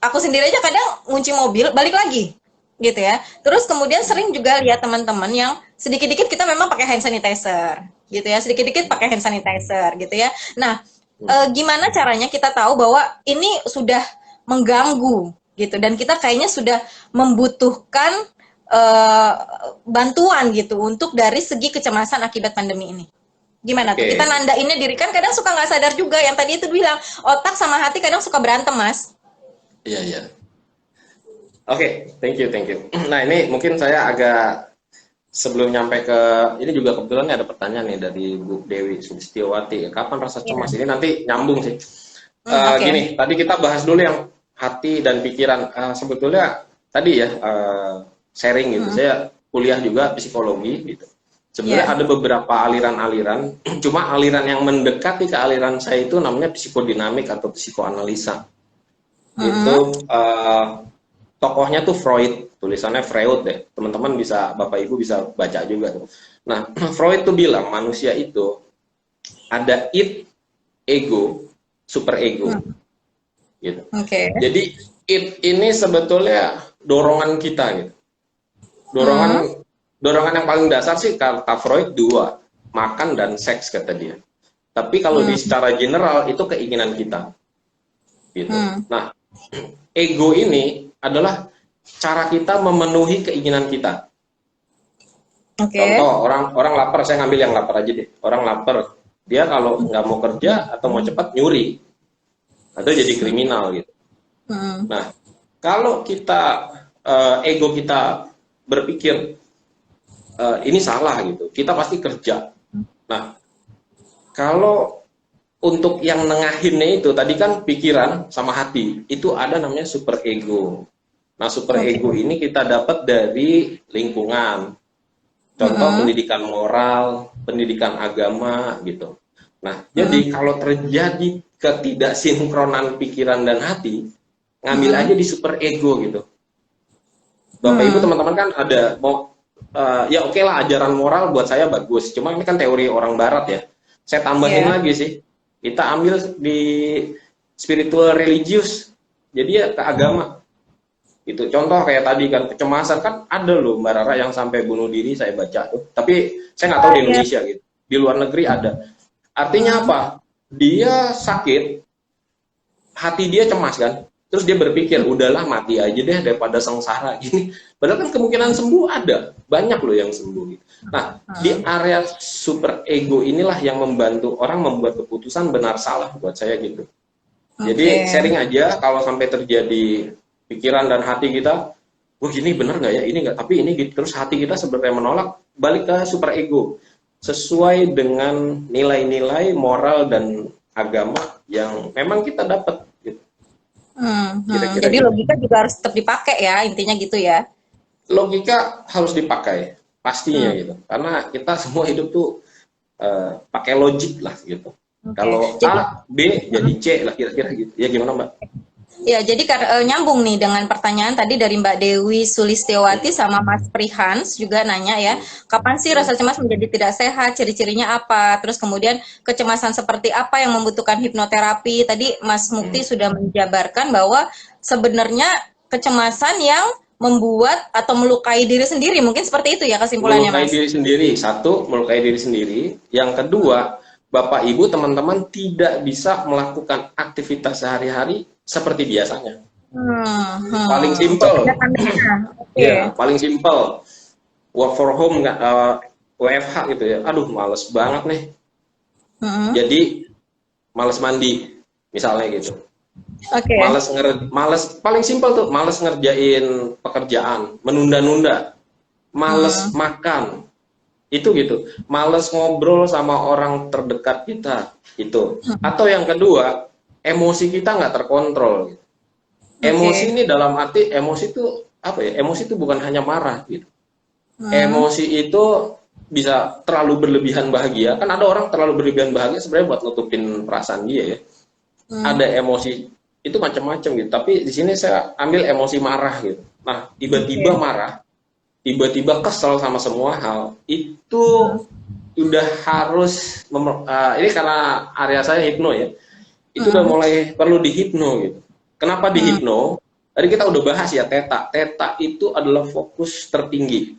aku sendiri aja kadang ngunci mobil balik lagi gitu ya. Terus kemudian sering juga lihat teman-teman yang sedikit-dikit kita memang pakai hand sanitizer gitu ya, sedikit-dikit pakai hand sanitizer gitu ya. Nah, gimana caranya kita tahu bahwa ini sudah mengganggu gitu dan kita kayaknya sudah membutuhkan bantuan gitu untuk dari segi kecemasan akibat pandemi ini. Gimana tuh? Kita nandainnya diri kan kadang suka nggak sadar juga yang tadi itu bilang otak sama hati kadang suka berantem Mas. Iya. Oke, thank you. Nah ini mungkin saya agak sebelum nyampe ke ini juga kebetulan ada pertanyaan nih dari Bu Dewi Sulistiawati. Kapan rasa cemas ini nanti nyambung sih. Gini, tadi kita bahas dulu yang hati dan pikiran. Sebetulnya tadi ya sharing gitu. Saya kuliah juga psikologi gitu. Sebenarnya ada beberapa aliran-aliran. Cuma aliran yang mendekati ke aliran saya itu namanya psikodinamik atau psikoanalisa. Itu tokohnya tuh Freud, tulisannya Freud deh. Teman-teman bisa, Bapak Ibu bisa baca juga tuh. Nah, Freud tuh bilang manusia itu ada id, ego, super ego, gitu. Oke. Jadi ini sebetulnya dorongan kita, gitu. Dorongan yang paling dasar sih kata Freud dua, makan dan seks kata dia. Tapi kalau di secara general itu keinginan kita, gitu. Nah, ego ini adalah cara kita memenuhi keinginan kita. Contoh, orang lapar, saya ngambil yang lapar aja deh. Orang lapar, dia kalau nggak mau kerja atau mau cepat nyuri, atau jadi kriminal gitu. Nah, kalau kita ego kita berpikir ini salah gitu, kita pasti kerja. Nah, kalau untuk yang nengahinnya itu tadi kan pikiran sama hati, itu ada namanya super ego. Nah, super ego ini kita dapat dari lingkungan. Contoh pendidikan moral, pendidikan agama gitu. Nah, jadi kalau terjadi ketidaksinkronan pikiran dan hati, ngambil aja di super ego gitu. Bapak Ibu teman-teman kan ada mau ya oke lah ajaran moral buat saya bagus. Cuma ini kan teori orang barat ya. Saya tambahin lagi sih. Kita ambil di spiritual religius. Jadi ya ke agama. Itu contoh kayak tadi kan kecemasan kan ada loh Mbak Rara yang sampai bunuh diri saya baca tuh. Tapi saya nggak tahu di Indonesia gitu. Di luar negeri ada. Artinya apa? Dia sakit, hati dia cemas kan. Terus dia berpikir udahlah mati aja deh daripada sengsara gini. Padahal kan kemungkinan sembuh ada, banyak loh yang sembuh. Gitu. Nah di area super ego inilah yang membantu orang membuat keputusan benar salah buat saya gitu. Jadi sharing aja kalau sampai terjadi pikiran dan hati kita, wah ini benar nggak ya, ini nggak, tapi ini gitu. Terus hati kita sebenarnya menolak, balik ke super ego, sesuai dengan nilai-nilai moral dan agama yang memang kita dapat. Gitu. Jadi gitu. Logika juga harus tetap dipakai ya, intinya gitu ya. Logika harus dipakai, pastinya gitu. Karena kita semua hidup tuh pakai logik lah gitu. Kalau A, B jadi C lah kira-kira gitu. Ya gimana Mbak? Ya, jadi nyambung nih dengan pertanyaan tadi dari Mbak Dewi Sulistiawati sama Mas Prihans juga nanya ya, kapan sih rasa cemas menjadi tidak sehat, ciri-cirinya apa, terus kemudian kecemasan seperti apa yang membutuhkan hipnoterapi. Tadi Mas Mukti sudah menjabarkan bahwa sebenarnya kecemasan yang membuat atau melukai diri sendiri, mungkin seperti itu ya kesimpulannya Mas? Melukai diri sendiri, satu, melukai diri sendiri. Yang kedua, Bapak Ibu teman-teman tidak bisa melakukan aktivitas sehari-hari seperti biasanya. Paling simpel. Ya, paling simpel. Work for home WFH gitu ya. Aduh, males banget nih. Jadi males mandi misalnya gitu. Males paling simpel tuh, males ngerjain pekerjaan, menunda-nunda. Males makan. Itu gitu. Males ngobrol sama orang terdekat kita itu. Atau yang kedua, emosi kita nggak terkontrol. Emosi ini dalam arti emosi itu apa ya? Emosi itu bukan hanya marah gitu. Emosi itu bisa terlalu berlebihan bahagia. Kan ada orang terlalu berlebihan bahagia sebenarnya buat nutupin perasaan dia ya. Ada emosi itu macam-macam gitu. Tapi di sini saya ambil emosi marah gitu. Nah, tiba-tiba marah, tiba-tiba kesel sama semua hal itu udah harus ini karena area saya hipno ya. Itu udah mulai perlu dihipno gitu. Kenapa dihipno? Tadi kita udah bahas ya teta. Teta itu adalah fokus tertinggi.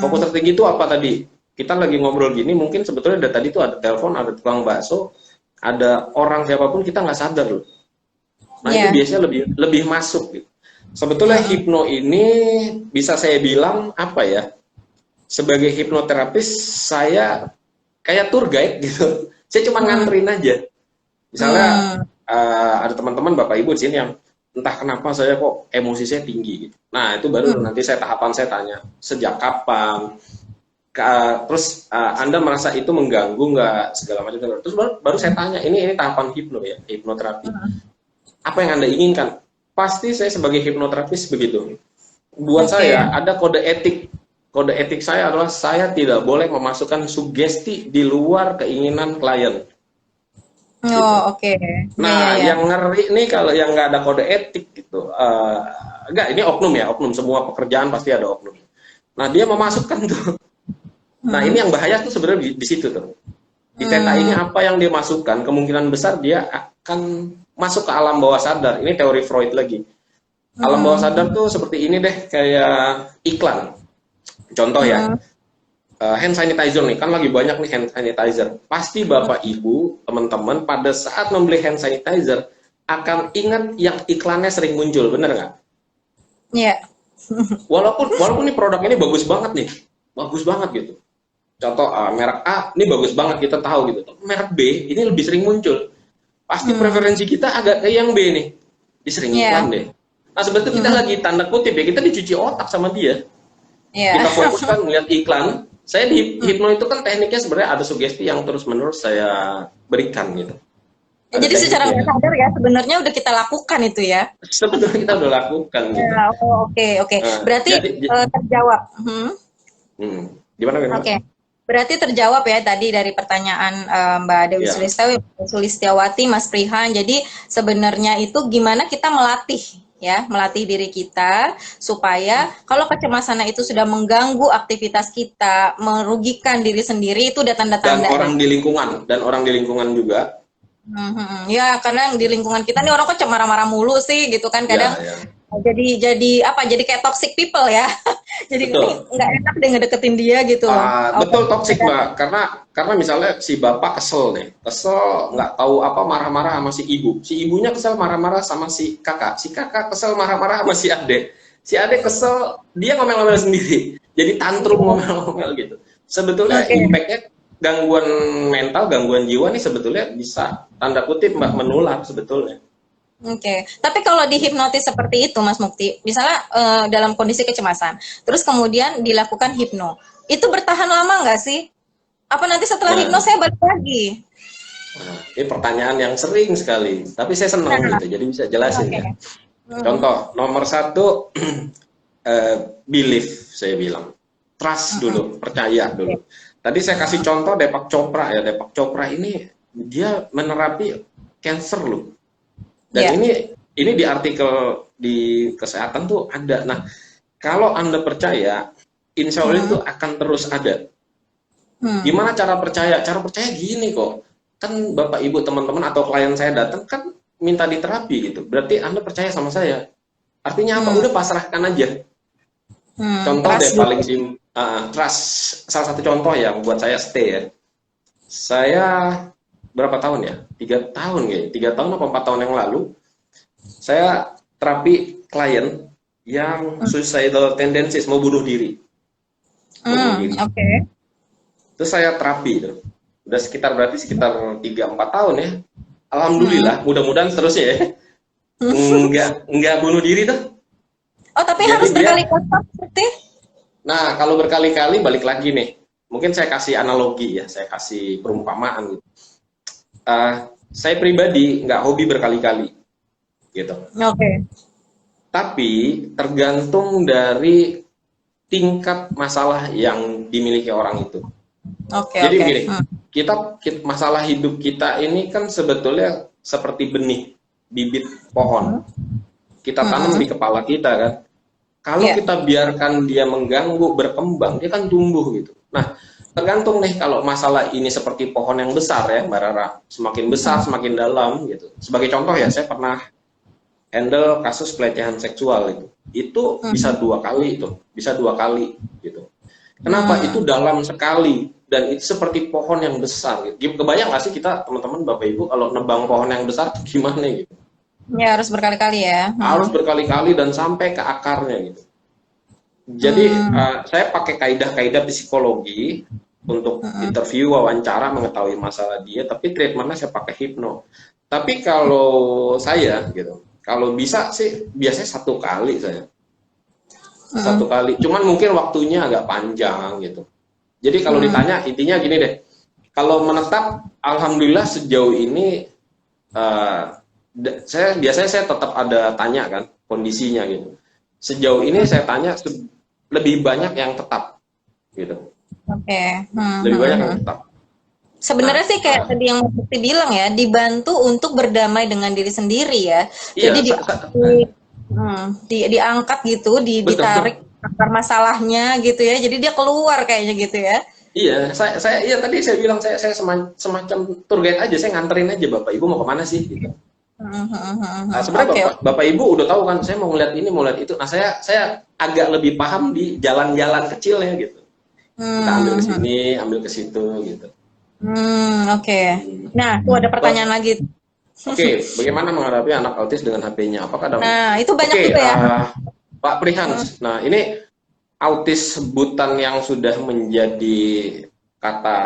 Fokus tertinggi itu apa tadi? Kita lagi ngobrol gini, mungkin sebetulnya dari tadi tuh ada telepon, ada tukang bakso, ada orang siapapun kita nggak sadar loh. Nah itu biasanya lebih masuk gitu. Sebetulnya hipno ini bisa saya bilang apa ya? Sebagai hipnoterapis saya kayak tour guide gitu. Saya cuma nganterin aja. Misalnya ada teman-teman Bapak Ibu di sini yang entah kenapa saya kok emosi saya tinggi gitu. Nah, itu baru nanti saya tanya sejak kapan. Terus Anda merasa itu mengganggu nggak segala macam. Terus baru saya tanya, ini tahapan hipno ya, hipnoterapi. Apa yang Anda inginkan? Pasti saya sebagai hipnoterapis begitu. Buat saya ada kode etik. Kode etik saya adalah saya tidak boleh memasukkan sugesti di luar keinginan klien. Nah, yang ngeri nih kalau yang nggak ada kode etik gitu, enggak, ini oknum ya, oknum, semua pekerjaan pasti ada oknum. Nah, dia memasukkan tuh. Nah, ini yang bahaya tuh sebenarnya di situ tuh. Di theta ini Hmm. apa yang dia masukkan, kemungkinan besar dia akan masuk ke alam bawah sadar. Ini teori Freud lagi. Alam bawah sadar Hmm. tuh seperti ini deh, kayak iklan. Contoh ya, Hmm. hand sanitizer nih, kan lagi banyak nih hand sanitizer. Pasti Bapak Ibu, teman-teman pada saat membeli hand sanitizer akan ingat yang iklannya sering muncul, bener nggak? Ya. Walaupun walaupun nih produk ini bagus banget gitu. Contoh merek A ini bagus banget kita tahu gitu. Merek B ini lebih sering muncul. Pasti Hmm. preferensi kita agak ke yang B nih. Dia sering iklan Ya. deh. Nah sebetulnya kita Hmm. lagi tanda kutip ya, kita dicuci otak sama dia. Ya. Kita fokuskan melihat iklan. Saya di hipno itu kan tekniknya sebenarnya ada sugesti yang terus-menerus saya berikan gitu. Ya, Ada jadi secara nggak tekniknya. sadar ya sebenarnya udah kita lakukan itu ya. Sebetulnya kita udah lakukan gitu. Ya, oh, oke, oke. Berarti Jadi, terjawab. Hmm. gimana gimana? Oke. Berarti terjawab ya tadi dari pertanyaan Mbak Dewi Ya, Sulistiawati, Mas Prihan. Jadi sebenarnya itu gimana kita melatih ya, melatih diri kita supaya kalau kecemasan itu sudah mengganggu aktivitas kita, merugikan diri sendiri itu udah tanda-tanda nih. dan orang di lingkungan juga. Ya, karena di lingkungan kita nih orang kok marah-marah mulu sih gitu kan kadang Ya, ya. jadi apa? Jadi kayak toxic people ya. Jadi ini Betul. nggak enak deh ngedeketin dia gitu loh. Betul toksik Mbak, karena misalnya si bapak kesel nih, kesel nggak tahu apa marah-marah sama si ibunya kesel marah-marah sama si kakak kesel marah-marah sama si adek kesel dia ngomel-ngomel sendiri, jadi tantrum ngomel-ngomel gitu. Sebetulnya Oke. impactnya gangguan mental, gangguan jiwa nih sebetulnya bisa tanda kutip Mbak menular sebetulnya. Oke, tapi kalau dihipnotis seperti itu, Mas Mukti, misalnya dalam kondisi kecemasan, terus kemudian dilakukan hipno, itu bertahan lama nggak sih? Apa nanti setelah hipno Nah, saya balik lagi? ini pertanyaan yang sering sekali, tapi saya senang Nah, gitu, jadi bisa jelasin oke. ya. Hmm. Contoh, nomor satu, belief, saya bilang. Trust dulu, percaya dulu. Tadi saya kasih contoh Deepak Chopra ya. Deepak Chopra ini dia menerapi cancer loh. Dan Ya. ini di artikel di kesehatan tuh ada. Nah, kalau Anda percaya, insya Allah itu Hmm. akan terus ada. Hmm. Gimana cara percaya? Cara percaya gini kok. Kan Bapak Ibu teman-teman atau klien saya datang kan minta diterapi gitu. Berarti Anda percaya sama saya. Artinya apa? Hmm. Udah pasrahkan aja. Hmm. Contoh deh Trust paling dulu. trust. Salah satu contoh yang buat saya stay ya. Saya berapa tahun ya? 3 tahun ya. 3 tahun atau 4 tahun yang lalu, saya terapi klien yang suicidal tendencies, mau bunuh diri. Mau bunuh diri. Oke. Terus saya terapi itu. Udah berarti sekitar 3-4 tahun ya. Hmm. Alhamdulillah, mudah-mudahan seterusnya ya. Enggak bunuh diri tuh. Oh, tapi Jadi harus dia, berkali-kali seperti? nah kalau berkali-kali balik lagi nih. Mungkin saya kasih analogi ya, saya kasih perumpamaan gitu. Saya pribadi nggak hobi berkali-kali gitu. Oke. Tapi tergantung dari tingkat masalah yang dimiliki orang itu. Oke, Jadi oke. begini, masalah hidup kita ini kan sebetulnya seperti benih, bibit pohon. Kita tanam di kepala kita kan. Kalau Ya. kita biarkan dia mengganggu, berkembang, dia kan tumbuh gitu. Nah, tergantung nih kalau masalah ini seperti pohon yang besar ya, Mbak Rara. Semakin besar, semakin dalam gitu. Sebagai contoh ya, saya pernah handle kasus pelecehan seksual itu. Itu bisa 2 kali itu, bisa 2 kali gitu. Kenapa? Itu dalam sekali dan itu seperti pohon yang besar gitu. Kebayang nggak sih kita teman-teman Bapak Ibu kalau nebang pohon yang besar gimana gitu? Ya, harus berkali-kali ya. Harus berkali-kali dan sampai ke akarnya gitu. Jadi saya pakai kaidah-kaidah psikologi untuk interview, wawancara, mengetahui masalah dia, tapi treatmentnya saya pakai hipno. Tapi kalau saya gitu, kalau bisa sih biasanya 1 kali saya. 1 kali. Cuman mungkin waktunya agak panjang gitu. Jadi kalau ditanya intinya gini deh. Kalau menetap, alhamdulillah sejauh ini biasanya saya tetap ada tanya kan kondisinya gitu. Sejauh ini saya tanya lebih banyak yang tetap gitu. Oke. Lebih banyak yang tetap. Sebenarnya Nah, sih kayak tadi yang Mas Mukti bilang ya, dibantu untuk berdamai dengan diri sendiri ya. iya, Jadi diangkat gitu, betul. ditarik akar masalahnya gitu ya. Jadi dia keluar kayaknya gitu ya. Iya, iya tadi saya bilang saya semacam tour guide aja, saya nganterin aja Bapak Ibu mau kemana sih gitu. Nah, sebenarnya Oke. Bapak Ibu udah tahu kan, saya mau ngeliat ini, mau lihat itu. Nah, saya agak lebih paham di jalan-jalan kecilnya gitu. Kita ambil ke Hmm, sini, ambil ke situ gitu. oke. Hmm. Nah, tuh ada pertanyaan lagi. Oke, bagaimana menghadapi anak autis dengan HP-nya? Apakah ada? Nah, itu banyak Oke, juga ya. Pak Hmm, Prihans. Nah, ini autis sebutan yang sudah menjadi kata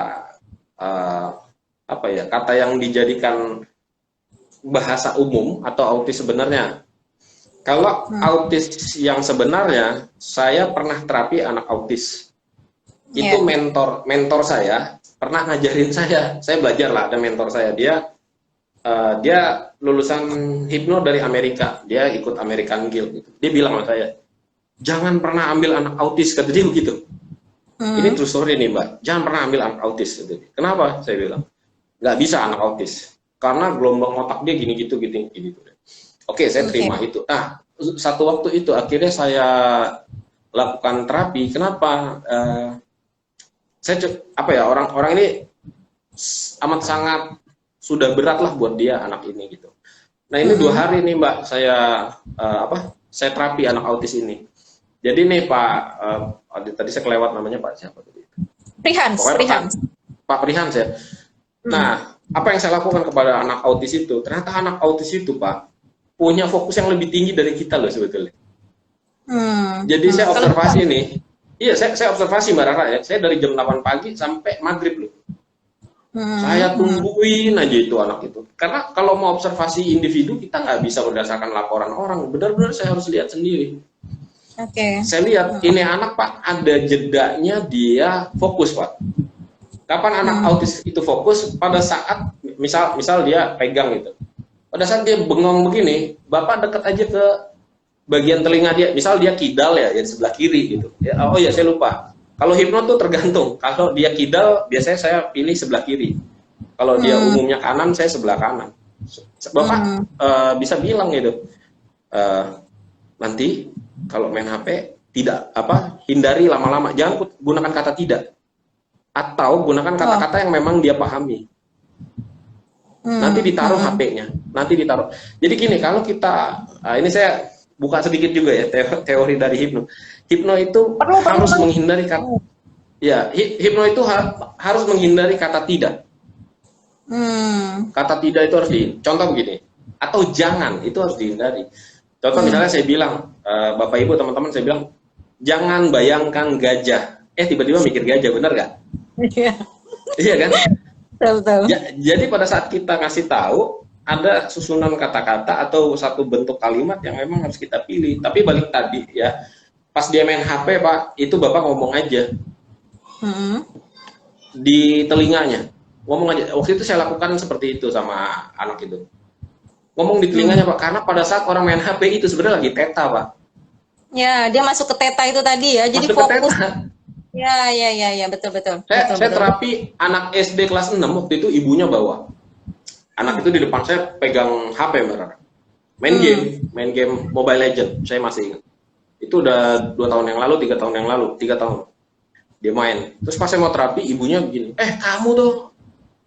eh, apa ya? Kata yang dijadikan bahasa umum atau autis sebenarnya. Kalau hmm, autis yang sebenarnya, saya pernah terapi anak autis. Itu ya. mentor saya pernah ngajarin saya. Saya belajar lah, ada mentor saya. Dia lulusan hipno dari Amerika. Dia ikut American Guild gitu. Dia bilang sama saya, jangan pernah ambil anak autis, kata dia begitu. Ini Hmm, true story nih Mbak, jangan pernah ambil anak autis. Gitu. Kenapa? Saya bilang, nggak bisa anak autis. Karena gelombang otak dia gini gitu, gitu, gitu. Oke, saya oke. terima itu. Nah, satu waktu itu akhirnya saya lakukan terapi. Kenapa? Apa ya, orang-orang ini amat sangat sudah berat lah buat dia anak ini gitu. Nah ini 2 hari nih Mbak saya terapi anak autis ini. Jadi nih Pak tadi saya kelewat namanya Pak siapa tadi? Prihans, Pokoknya Prihans. Pak Prihans ya. Hmm. Nah apa yang saya lakukan kepada anak autis itu? Ternyata anak autis itu Pak punya fokus yang lebih tinggi dari kita loh sebetulnya. Jadi saya Kalau observasi nih. Iya saya observasi Mbak Rara ya. Saya dari jam 8 pagi sampai maghrib loh. Saya tungguin aja itu anak itu. Karena kalau mau observasi individu, kita nggak bisa berdasarkan laporan orang. Benar-benar saya harus lihat sendiri. oke. Saya lihat, ini anak Pak, ada jedanya dia fokus Pak. Kapan anak Hmm. autis itu fokus? Pada saat, misal dia pegang gitu. Pada saat dia bengong begini, Bapak dekat aja ke bagian telinga dia. Misal dia kidal ya, yang sebelah kiri gitu. Ya, oh ya, saya lupa. Kalau hipno tuh tergantung. Kalau dia kidal, biasanya saya pilih sebelah kiri. Kalau dia Hmm. umumnya kanan, saya sebelah kanan. Bapak Hmm. bisa bilang gitu, eh, nanti kalau main HP tidak hindari lama-lama. Jangan gunakan kata tidak, atau gunakan Oh. kata-kata yang memang dia pahami. Nanti Hmm. ditaruh Hmm. HP-nya, nanti ditaruh. Jadi gini, kalau kita ini saya buka sedikit juga ya teori dari hipno. Hipno itu Perlu, perlu, harus perlu. menghindari kata ya, hipno itu harus menghindari kata tidak. Hmm. Kata tidak itu harus contoh begini, atau jangan itu harus dihindari. Contoh Hmm. misalnya saya bilang, Bapak Ibu teman-teman saya bilang, jangan bayangkan gajah. Tiba-tiba mikir gajah, benar gak? Iya, Iya kan? betul, betul. Jadi pada saat kita ngasih tahu, ada susunan kata-kata atau satu bentuk kalimat yang memang harus kita pilih. Tapi balik tadi ya, pas dia main HP Pak, itu Bapak ngomong aja Hmm. di telinganya. Ngomong aja. Waktu itu saya lakukan seperti itu sama anak itu. Ngomong di telinganya Pak, karena pada saat orang main HP itu sebenarnya lagi teta Pak. Ya, dia masuk ke teta itu tadi ya. Jadi Masuk ke fokus. teta. Ya, ya, ya, ya, betul, betul, betul, Saya betul. terapi anak SD kelas 6 waktu itu ibunya bawa. Anak itu di depan saya pegang HP Mbak. Main game Mobile Legend, saya masih ingat. Itu udah 2 tahun yang lalu, 3 tahun yang lalu, 3 tahun. Dia main. Terus pas saya mau terapi, ibunya begini, kamu tuh,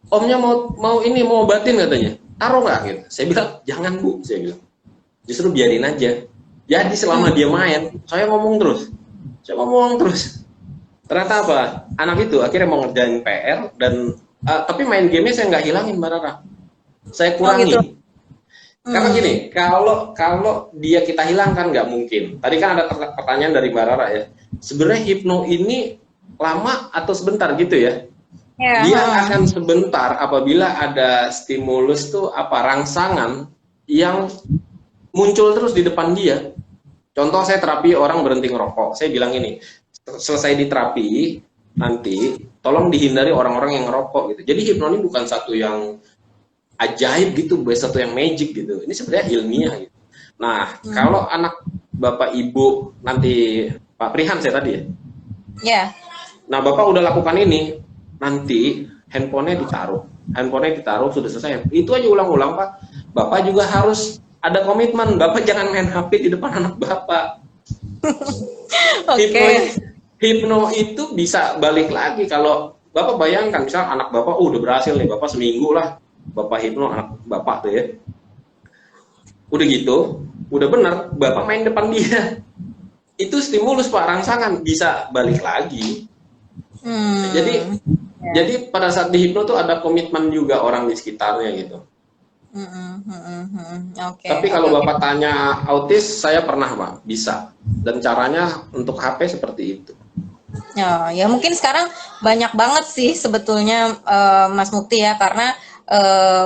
omnya mau ini, mau obatin katanya. Taruh nggak? Gitu. Saya bilang, jangan Bu, saya bilang. Justru biarin aja. Jadi selama dia main, saya ngomong terus. Saya ngomong terus. Ternyata apa? Anak itu akhirnya mau ngerjain PR dan tapi main gamenya saya nggak hilangin Mbak Rara. Saya Oh gitu. kurangi. Karena gini, kalau dia kita hilangkan nggak mungkin. Tadi kan ada pertanyaan dari Mbak Rara ya. Sebenarnya hipno ini lama atau sebentar gitu ya? Ya. Dia akan sebentar apabila ada stimulus tuh rangsangan yang muncul terus di depan dia. Contoh saya terapi orang berhenti ngerokok. Saya bilang ini, selesai diterapi nanti tolong dihindari orang-orang yang ngerokok gitu. Jadi hipno ini bukan satu yang ajaib gitu, bukan satu yang magic gitu. Ini sebenarnya ilmiah gitu. Nah, kalau anak Bapak Ibu nanti Pak Prihan saya tadi ya. Ya. Nah, Bapak udah lakukan ini, nanti handphonenya ditaruh sudah selesai. Itu aja ulang-ulang Pak. Bapak juga harus ada komitmen. Bapak jangan main HP di depan anak Bapak. Oke. hipno itu bisa balik lagi. Kalau Bapak bayangkan, misal anak Bapak udah berhasil nih, Bapak seminggu lah Bapak hipno anak Bapak tuh ya. Udah gitu, udah bener, Bapak main depan dia. Itu stimulus Pak, rangsangan bisa balik lagi. Jadi jadi pada saat di hipno tuh ada komitmen juga orang di sekitarnya gitu. Oke, Tapi kalau oke. Bapak tanya autis, saya pernah Pak, bisa. Dan caranya untuk HP seperti itu. Ya mungkin sekarang banyak banget sih sebetulnya Mas Mukti ya, karena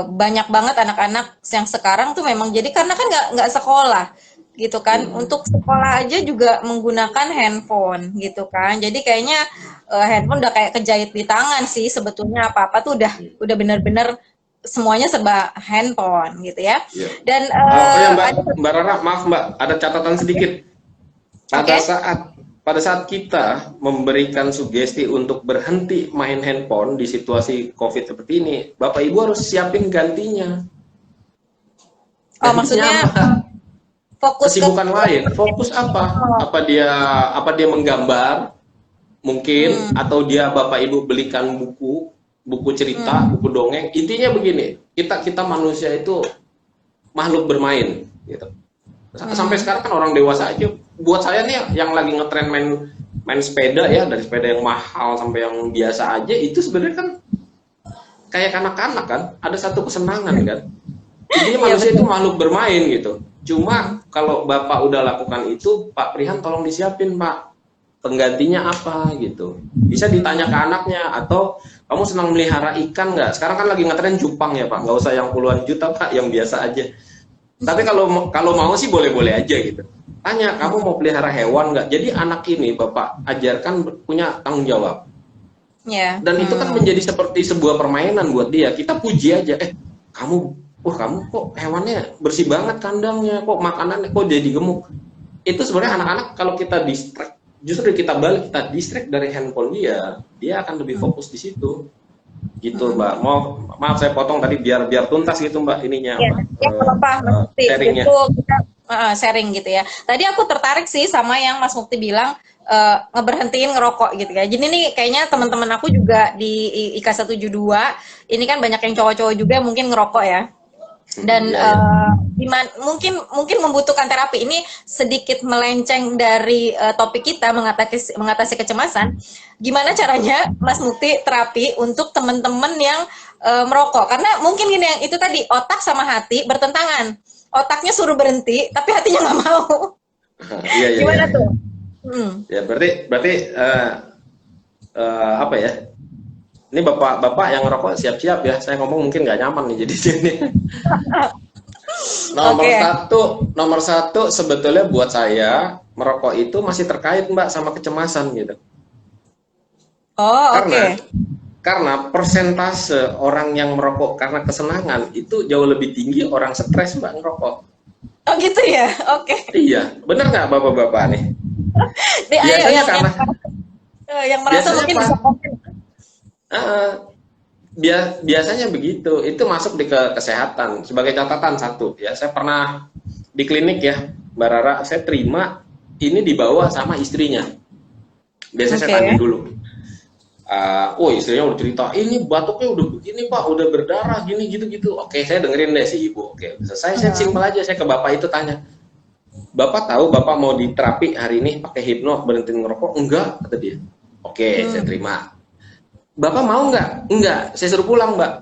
banyak banget anak-anak yang sekarang tuh memang jadi karena kan nggak sekolah gitu kan, untuk sekolah aja juga menggunakan handphone gitu kan, jadi kayaknya handphone udah kayak kejahit di tangan sih sebetulnya, apa-apa tuh udah bener-bener semuanya serba handphone gitu ya. Iya. Dan Oh ya Mbak, ada Mbak Rara, maaf Mbak, ada catatan sedikit. oke. Pada saat kita memberikan sugesti untuk berhenti main handphone di situasi COVID seperti ini, Bapak Ibu harus siapin gantinya. Oh, Gantinya maksudnya apa? fokus ke Kesibukan lain. Fokus apa? Apa dia menggambar mungkin, atau dia Bapak Ibu belikan buku cerita, buku dongeng. Intinya begini, kita manusia itu makhluk bermain gitu. Sampai sekarang kan orang dewasa aja, buat saya nih yang lagi ngetren main sepeda ya, dari sepeda yang mahal sampai yang biasa aja, itu sebenarnya kan kayak kanak-kanak kan, ada satu kesenangan kan. Jadi Iya manusia itu betul. makhluk bermain gitu. Cuma kalau Bapak udah lakukan itu, Pak Prihan tolong disiapin Pak, penggantinya apa gitu. Bisa ditanya ke anaknya, atau kamu senang melihara ikan nggak? Sekarang kan lagi ngetren cupang ya Pak, nggak usah yang puluhan juta Pak, yang biasa aja. Tapi kalau mau sih boleh-boleh aja gitu. Tanya, kamu mau pelihara hewan nggak? Jadi anak ini Bapak ajarkan punya tanggung jawab. Ya. Dan itu kan menjadi seperti sebuah permainan buat dia. Kita puji aja, kamu kok hewannya bersih banget kandangnya, kok makanannya kok jadi gemuk. Itu sebenarnya anak-anak kalau kita distract, justru kita balik, kita distract dari handphone dia akan lebih fokus di situ. Gitu Mbak. Maaf saya potong tadi biar tuntas gitu Mbak ininya Ya, apa? ya nggak apa-apa Mas Mukti. Sharingnya. Itu kita sharing gitu ya. Tadi aku tertarik sih sama yang Mas Mukti bilang ngeberhentiin ngerokok gitu ya. Jadi nih kayaknya teman-teman aku juga di IK 172 ini kan banyak yang cowok-cowok juga yang mungkin ngerokok ya. Dan Iya, ya. mungkin membutuhkan terapi. Ini sedikit melenceng dari topik kita mengatasi kecemasan. Gimana caranya Mas Mukti terapi untuk teman-teman yang merokok? Karena mungkin gini, yang itu tadi otak sama hati bertentangan. Otaknya suruh berhenti, tapi hatinya nggak mau. Iya, iya, Gimana iya. tuh? Ya berarti apa ya? Ini bapak yang ngerokok siap-siap ya. Saya ngomong mungkin nggak nyaman nih jadi sini. Oke. Nomor satu sebetulnya buat saya merokok itu masih terkait Mbak sama kecemasan gitu. Oh, Karena oke. karena persentase orang yang merokok karena kesenangan itu jauh lebih tinggi orang stres Mbak ngerokok. Oh gitu ya. Oke. Iya, benar nggak bapak-bapak nih? Nih, ayo Biasanya karena yang merasa biasanya mungkin Pak, bisa komen. biasanya begitu. Itu masuk di kesehatan. Sebagai catatan satu ya, saya pernah di klinik ya, Mbak Rara, saya terima ini dibawa sama istrinya. Biasanya saya Oke. tanya dulu. Oh istrinya udah cerita, ini batuknya udah begini Pak, udah berdarah gini gitu-gitu. Oke, saya dengerin deh si ibu. Oke, selesai. Saya simpel aja, saya ke bapak itu tanya, Bapak tahu Bapak mau diterapi hari ini pakai hipno berhenti ngerokok? Enggak, kata dia. Oke, saya terima. Bapak mau nggak? Enggak, saya suruh pulang Mbak.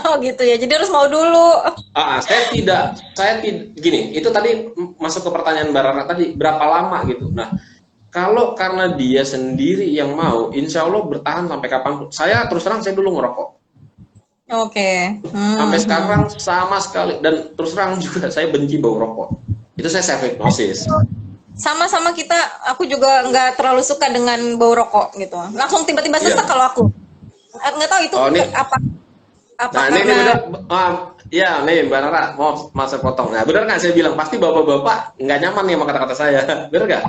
Oh gitu ya. Jadi harus mau dulu. Saya tidak, gini, itu tadi masuk ke pertanyaan Mbak Rara tadi, berapa lama gitu. Nah, kalau karena dia sendiri yang mau, insya Allah bertahan sampai kapanpun. Saya terus terang, saya dulu ngerokok. Oke. Sampai sekarang sama sekali, dan terus terang juga saya benci bau rokok. Itu saya self hypnosis. Sama-sama kita, aku juga nggak terlalu suka dengan bau rokok gitu. Langsung tiba-tiba Iya. sesak kalau aku. Nggak tahu itu Oh, ini, apa nah ini karena benar, ya nih Mbak Nara, mau masa potong. Nah, benar nggak saya bilang, pasti bapak-bapak nggak nyaman nih sama kata-kata saya, benar nggak?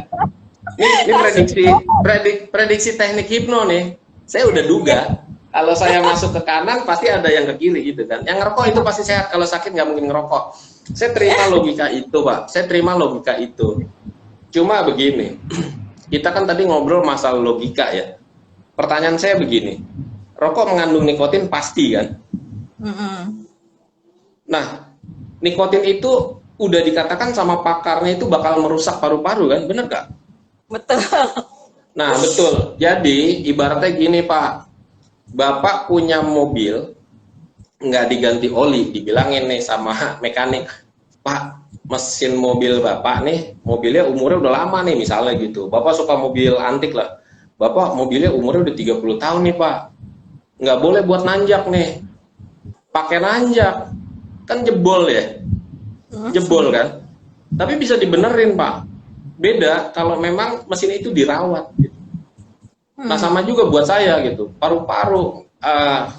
Ini prediksi teknik hipno nih. Saya udah duga, kalau saya masuk ke kanan pasti ada yang ke kiri gitu kan. Yang ngerokok itu pasti sehat, kalau sakit nggak mungkin ngerokok. Saya terima logika itu Pak, saya terima logika itu. Cuma begini, kita kan tadi ngobrol masalah logika ya. Pertanyaan saya begini, rokok mengandung nikotin pasti kan? Nah, nikotin itu udah dikatakan sama pakarnya itu bakal merusak paru-paru kan, bener nggak? Betul. Nah, betul. Jadi, ibaratnya gini Pak, Bapak punya mobil, nggak diganti oli, dibilangin nih sama mekanik, Pak, mesin mobil Bapak nih, mobilnya umurnya udah lama nih, misalnya gitu. Bapak suka mobil antik lah. Bapak mobilnya umurnya udah 30 tahun nih Pak, nggak boleh buat nanjak nih. Pakai nanjak, kan jebol ya, jebol kan. Tapi bisa dibenerin Pak. Beda kalau memang mesin itu dirawat gitu. Nah sama juga buat saya gitu, paru-paru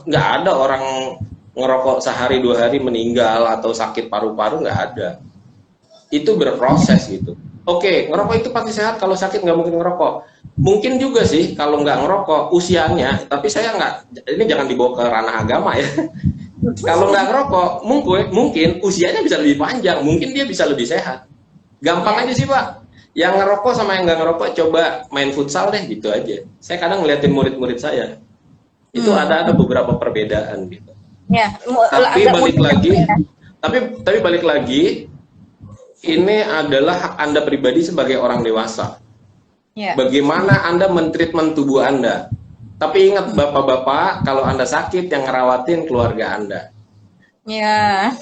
nggak ada orang ngerokok sehari 2 hari meninggal atau sakit paru-paru, nggak ada. Itu berproses gitu. Oke, ngerokok itu pasti sehat, kalau sakit nggak mungkin ngerokok. Mungkin juga sih kalau nggak ngerokok usianya, tapi saya nggak, ini jangan dibawa ke ranah agama ya. Kalau nggak ngerokok, mungkin usianya bisa lebih panjang, mungkin dia bisa lebih sehat. Gampang aja sih Pak. Yang ngerokok sama yang nggak ngerokok coba main futsal deh gitu aja. Saya kadang ngeliatin murid-murid saya, itu ada beberapa perbedaan gitu. Ya, Tapi agak balik mudah lagi, ya. tapi balik lagi, ini adalah hak Anda pribadi sebagai orang dewasa. Ya. Bagaimana Anda mentreatment tubuh Anda. Tapi ingat bapak-bapak, kalau Anda sakit yang ngerawatin keluarga Anda. Ya.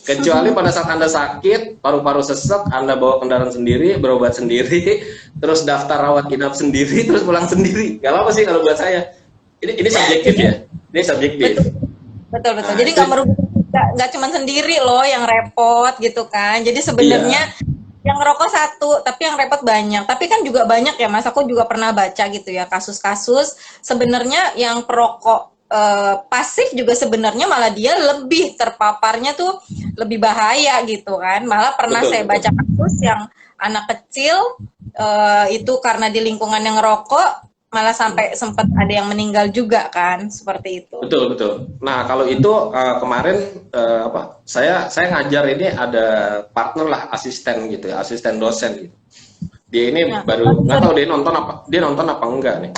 Kecuali pada saat Anda sakit, paru-paru sesek, Anda bawa kendaraan sendiri, berobat sendiri, terus daftar rawat inap sendiri, terus pulang sendiri. Gak apa sih kalau buat saya. Ini subjektif ya. Ini subjektif. Betul. Nah, Jadi nggak merugikan, nggak cuma sendiri loh yang repot gitu kan. Jadi sebenarnya yang ngerokok satu, tapi yang repot banyak. Tapi kan juga banyak ya Mas, aku juga pernah baca gitu ya kasus-kasus sebenarnya yang perokok pasif juga sebenarnya malah dia lebih terpaparnya tuh lebih bahaya gitu kan. Malah pernah saya baca kasus yang anak kecil itu karena di lingkungan yang ngerokok malah sampai sempat ada yang meninggal juga kan, seperti itu. Betul. Nah kalau itu kemarin saya ngajar ini ada partner lah, asisten gitu ya, asisten dosen gitu. Dia ini baru nggak tahu dia nonton apa enggak nih.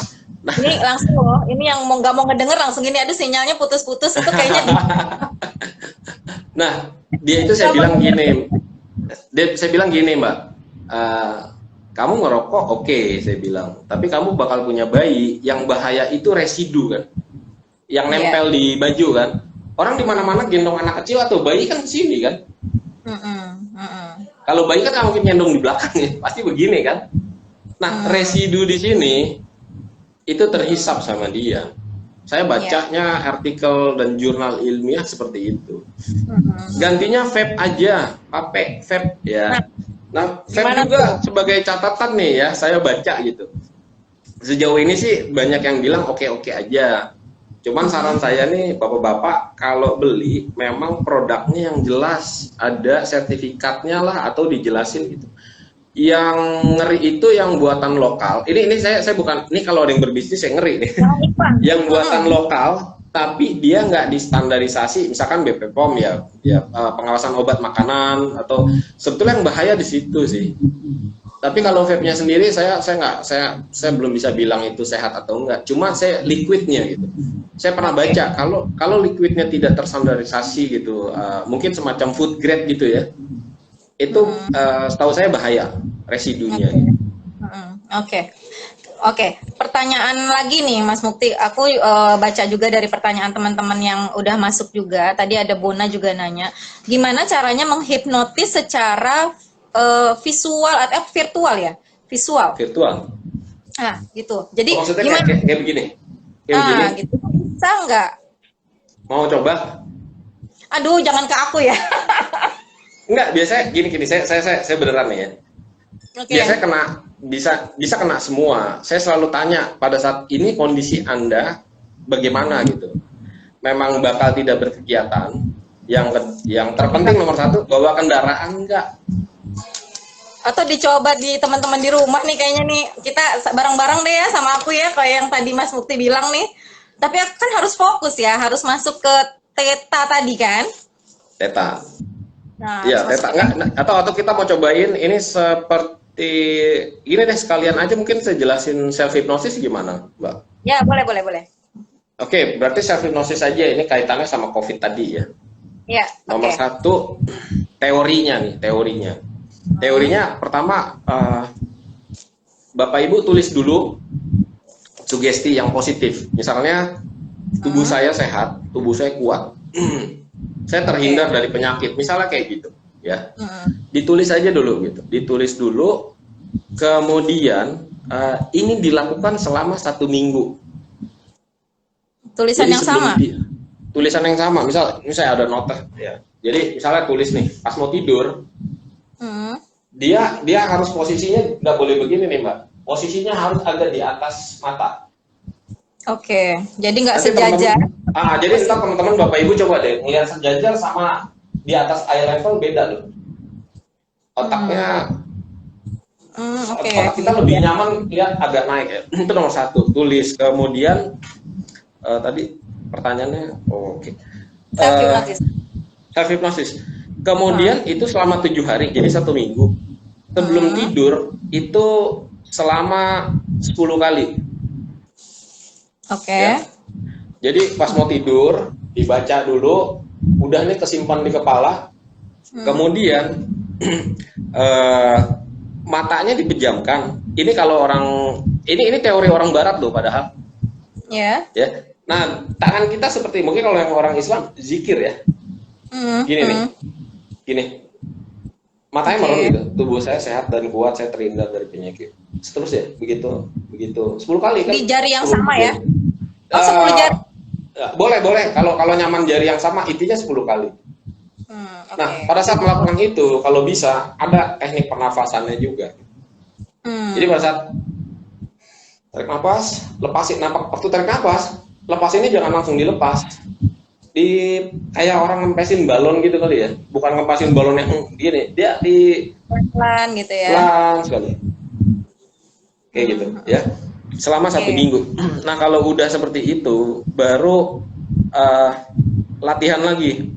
Nah, ini langsung loh, ini yang nggak mau ngedenger langsung gini, aduh sinyalnya putus-putus itu kayaknya. Nah dia itu saya bilang gini Mbak, kamu ngerokok oke, saya bilang, tapi kamu bakal punya bayi yang bahaya itu residu kan, yang nempel di baju kan. Orang di mana-mana gendong anak kecil atau bayi kan kesini kan. Kalau bayi kan nggak mungkin gendong di belakang ya, pasti begini kan. Nah residu di sini itu terhisap sama dia. Saya bacanya artikel dan jurnal ilmiah seperti itu. Gantinya vape aja, vape ya. Nah, vape juga sebagai catatan nih ya, saya baca gitu. Sejauh ini sih banyak yang bilang oke-oke aja. Cuman saran saya nih bapak-bapak, kalau beli memang produknya yang jelas, ada sertifikatnya lah atau dijelasin gitu. Yang ngeri itu yang buatan lokal. Ini saya bukan, ini kalau ada yang berbisnis saya ngeri nih. Yang buatan lokal tapi dia nggak distandarisasi, misalkan BPOM ya pengawasan obat makanan, atau sebetulnya yang bahaya di situ sih. Tapi kalau vape-nya sendiri saya belum bisa bilang itu sehat atau enggak. Cuma saya liquidnya gitu. Saya pernah baca kalau liquidnya tidak terstandarisasi gitu, mungkin semacam food grade gitu ya. Itu setahu saya bahaya residunya. Oke, pertanyaan lagi nih Mas Mukti, aku baca juga dari pertanyaan teman-teman yang udah masuk juga. Tadi ada Bona juga nanya, gimana caranya menghipnotis secara visual atau virtual ya? Visual. Nah, gitu. Jadi maksudnya gimana? Kayak begini. Begini. Gitu. Bisa nggak? Mau coba? Aduh, jangan ke aku ya. Enggak, biasanya gini saya beneran nih ya. Biasanya bisa kena semua. Saya selalu tanya pada saat ini kondisi Anda bagaimana gitu. Memang bakal tidak berkegiatan. Yang terpenting nomor 1, bawa kendaraan enggak. Atau dicoba di teman-teman di rumah nih, kayaknya nih kita bareng-bareng deh ya sama aku ya, kayak yang tadi Mas Mukti bilang nih. Tapi kan harus fokus ya, harus masuk ke theta tadi kan? Theta. Iya, theta. Atau kita mau cobain ini Gini deh, sekalian aja mungkin saya jelasin self hypnosis gimana, Mbak. Ya, boleh, boleh, boleh. Oke, berarti self hypnosis aja ini kaitannya sama COVID tadi ya. Ya, Nomor oke. satu, teorinya nih, teorinya. Teorinya pertama, Bapak Ibu tulis dulu sugesti yang positif. Misalnya, tubuh saya sehat, tubuh saya kuat, saya terhindar dari penyakit. Misalnya kayak gitu, ya. Ditulis aja dulu gitu. Ditulis dulu, kemudian ini dilakukan selama 1 minggu. Tulisan Jadi yang sama. tulisan yang sama, misalnya ada notes ya. Jadi misalnya tulis nih, pas mau tidur, dia harus posisinya nggak boleh begini nih Mbak. Posisinya harus agak di atas mata. Oke, jadi nggak Nanti sejajar. jadi ntar teman-teman Bapak Ibu coba deh ngelihat sejajar sama di atas eye level beda loh. Otaknya, Oke. otak kita lebih nyaman lihat agak naik ya. Itu nomor satu. Tulis. Kemudian tadi pertanyaannya, oke. Self hypnosis. Self hypnosis. Kemudian itu selama 7 hari, jadi 1 minggu. Sebelum tidur itu selama 10 kali. Oke. Ya. Jadi pas mau tidur dibaca dulu, udah nih kesimpan di kepala. Kemudian matanya dipejamkan. Ini kalau orang ini teori orang Barat loh padahal. Ya. Ya. Nah, tangan kita seperti mungkin kalau yang orang Islam zikir ya. Gini nih. Gini. Matanya merem gitu. Tubuh saya sehat dan kuat, saya terhindar dari penyakit. Seterusnya, begitu. 10 kali kan. Di jari yang sama ya? Oh, 10 Eh, jari. boleh. Kalau nyaman jari yang sama, intinya 10 kali. Okay. Nah, pada saat melakukan itu, kalau bisa, ada teknik pernafasannya juga. Jadi pada saat tarik nafas, lepasin. Nah, waktu tarik nafas, lepas ini jangan langsung dilepas. Kayak orang ngempesin balon gitu kali ya. Bukan ngempesin balon yang gini. Dia pelan gitu ya. pelan sekali. Kayak gitu ya. Selama 1 minggu. Nah, kalau udah seperti itu, baru latihan lagi.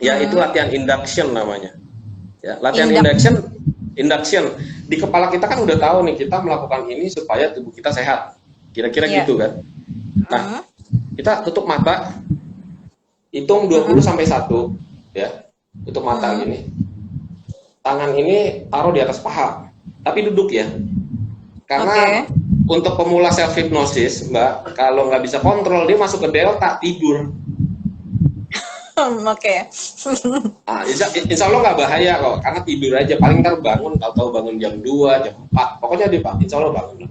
Ya, itu latihan induction namanya. Ya, latihan induction. Di kepala kita kan udah tahu nih, kita melakukan ini supaya tubuh kita sehat. Kira-kira gitu kan. Nah, kita tutup mata, hitung 20 sampai 1 ya. Tutup mata gini. Tangan ini taruh di atas paha, tapi duduk ya. Karena untuk pemula self hypnosis, Mbak, kalau nggak bisa kontrol, dia masuk ke delta, tidur. Insya Allah nggak bahaya kok, karena tidur aja. Paling ntar bangun, tahu-tahu bangun jam 2, jam 4. Pokoknya dia, Pak, insya Allah bangun.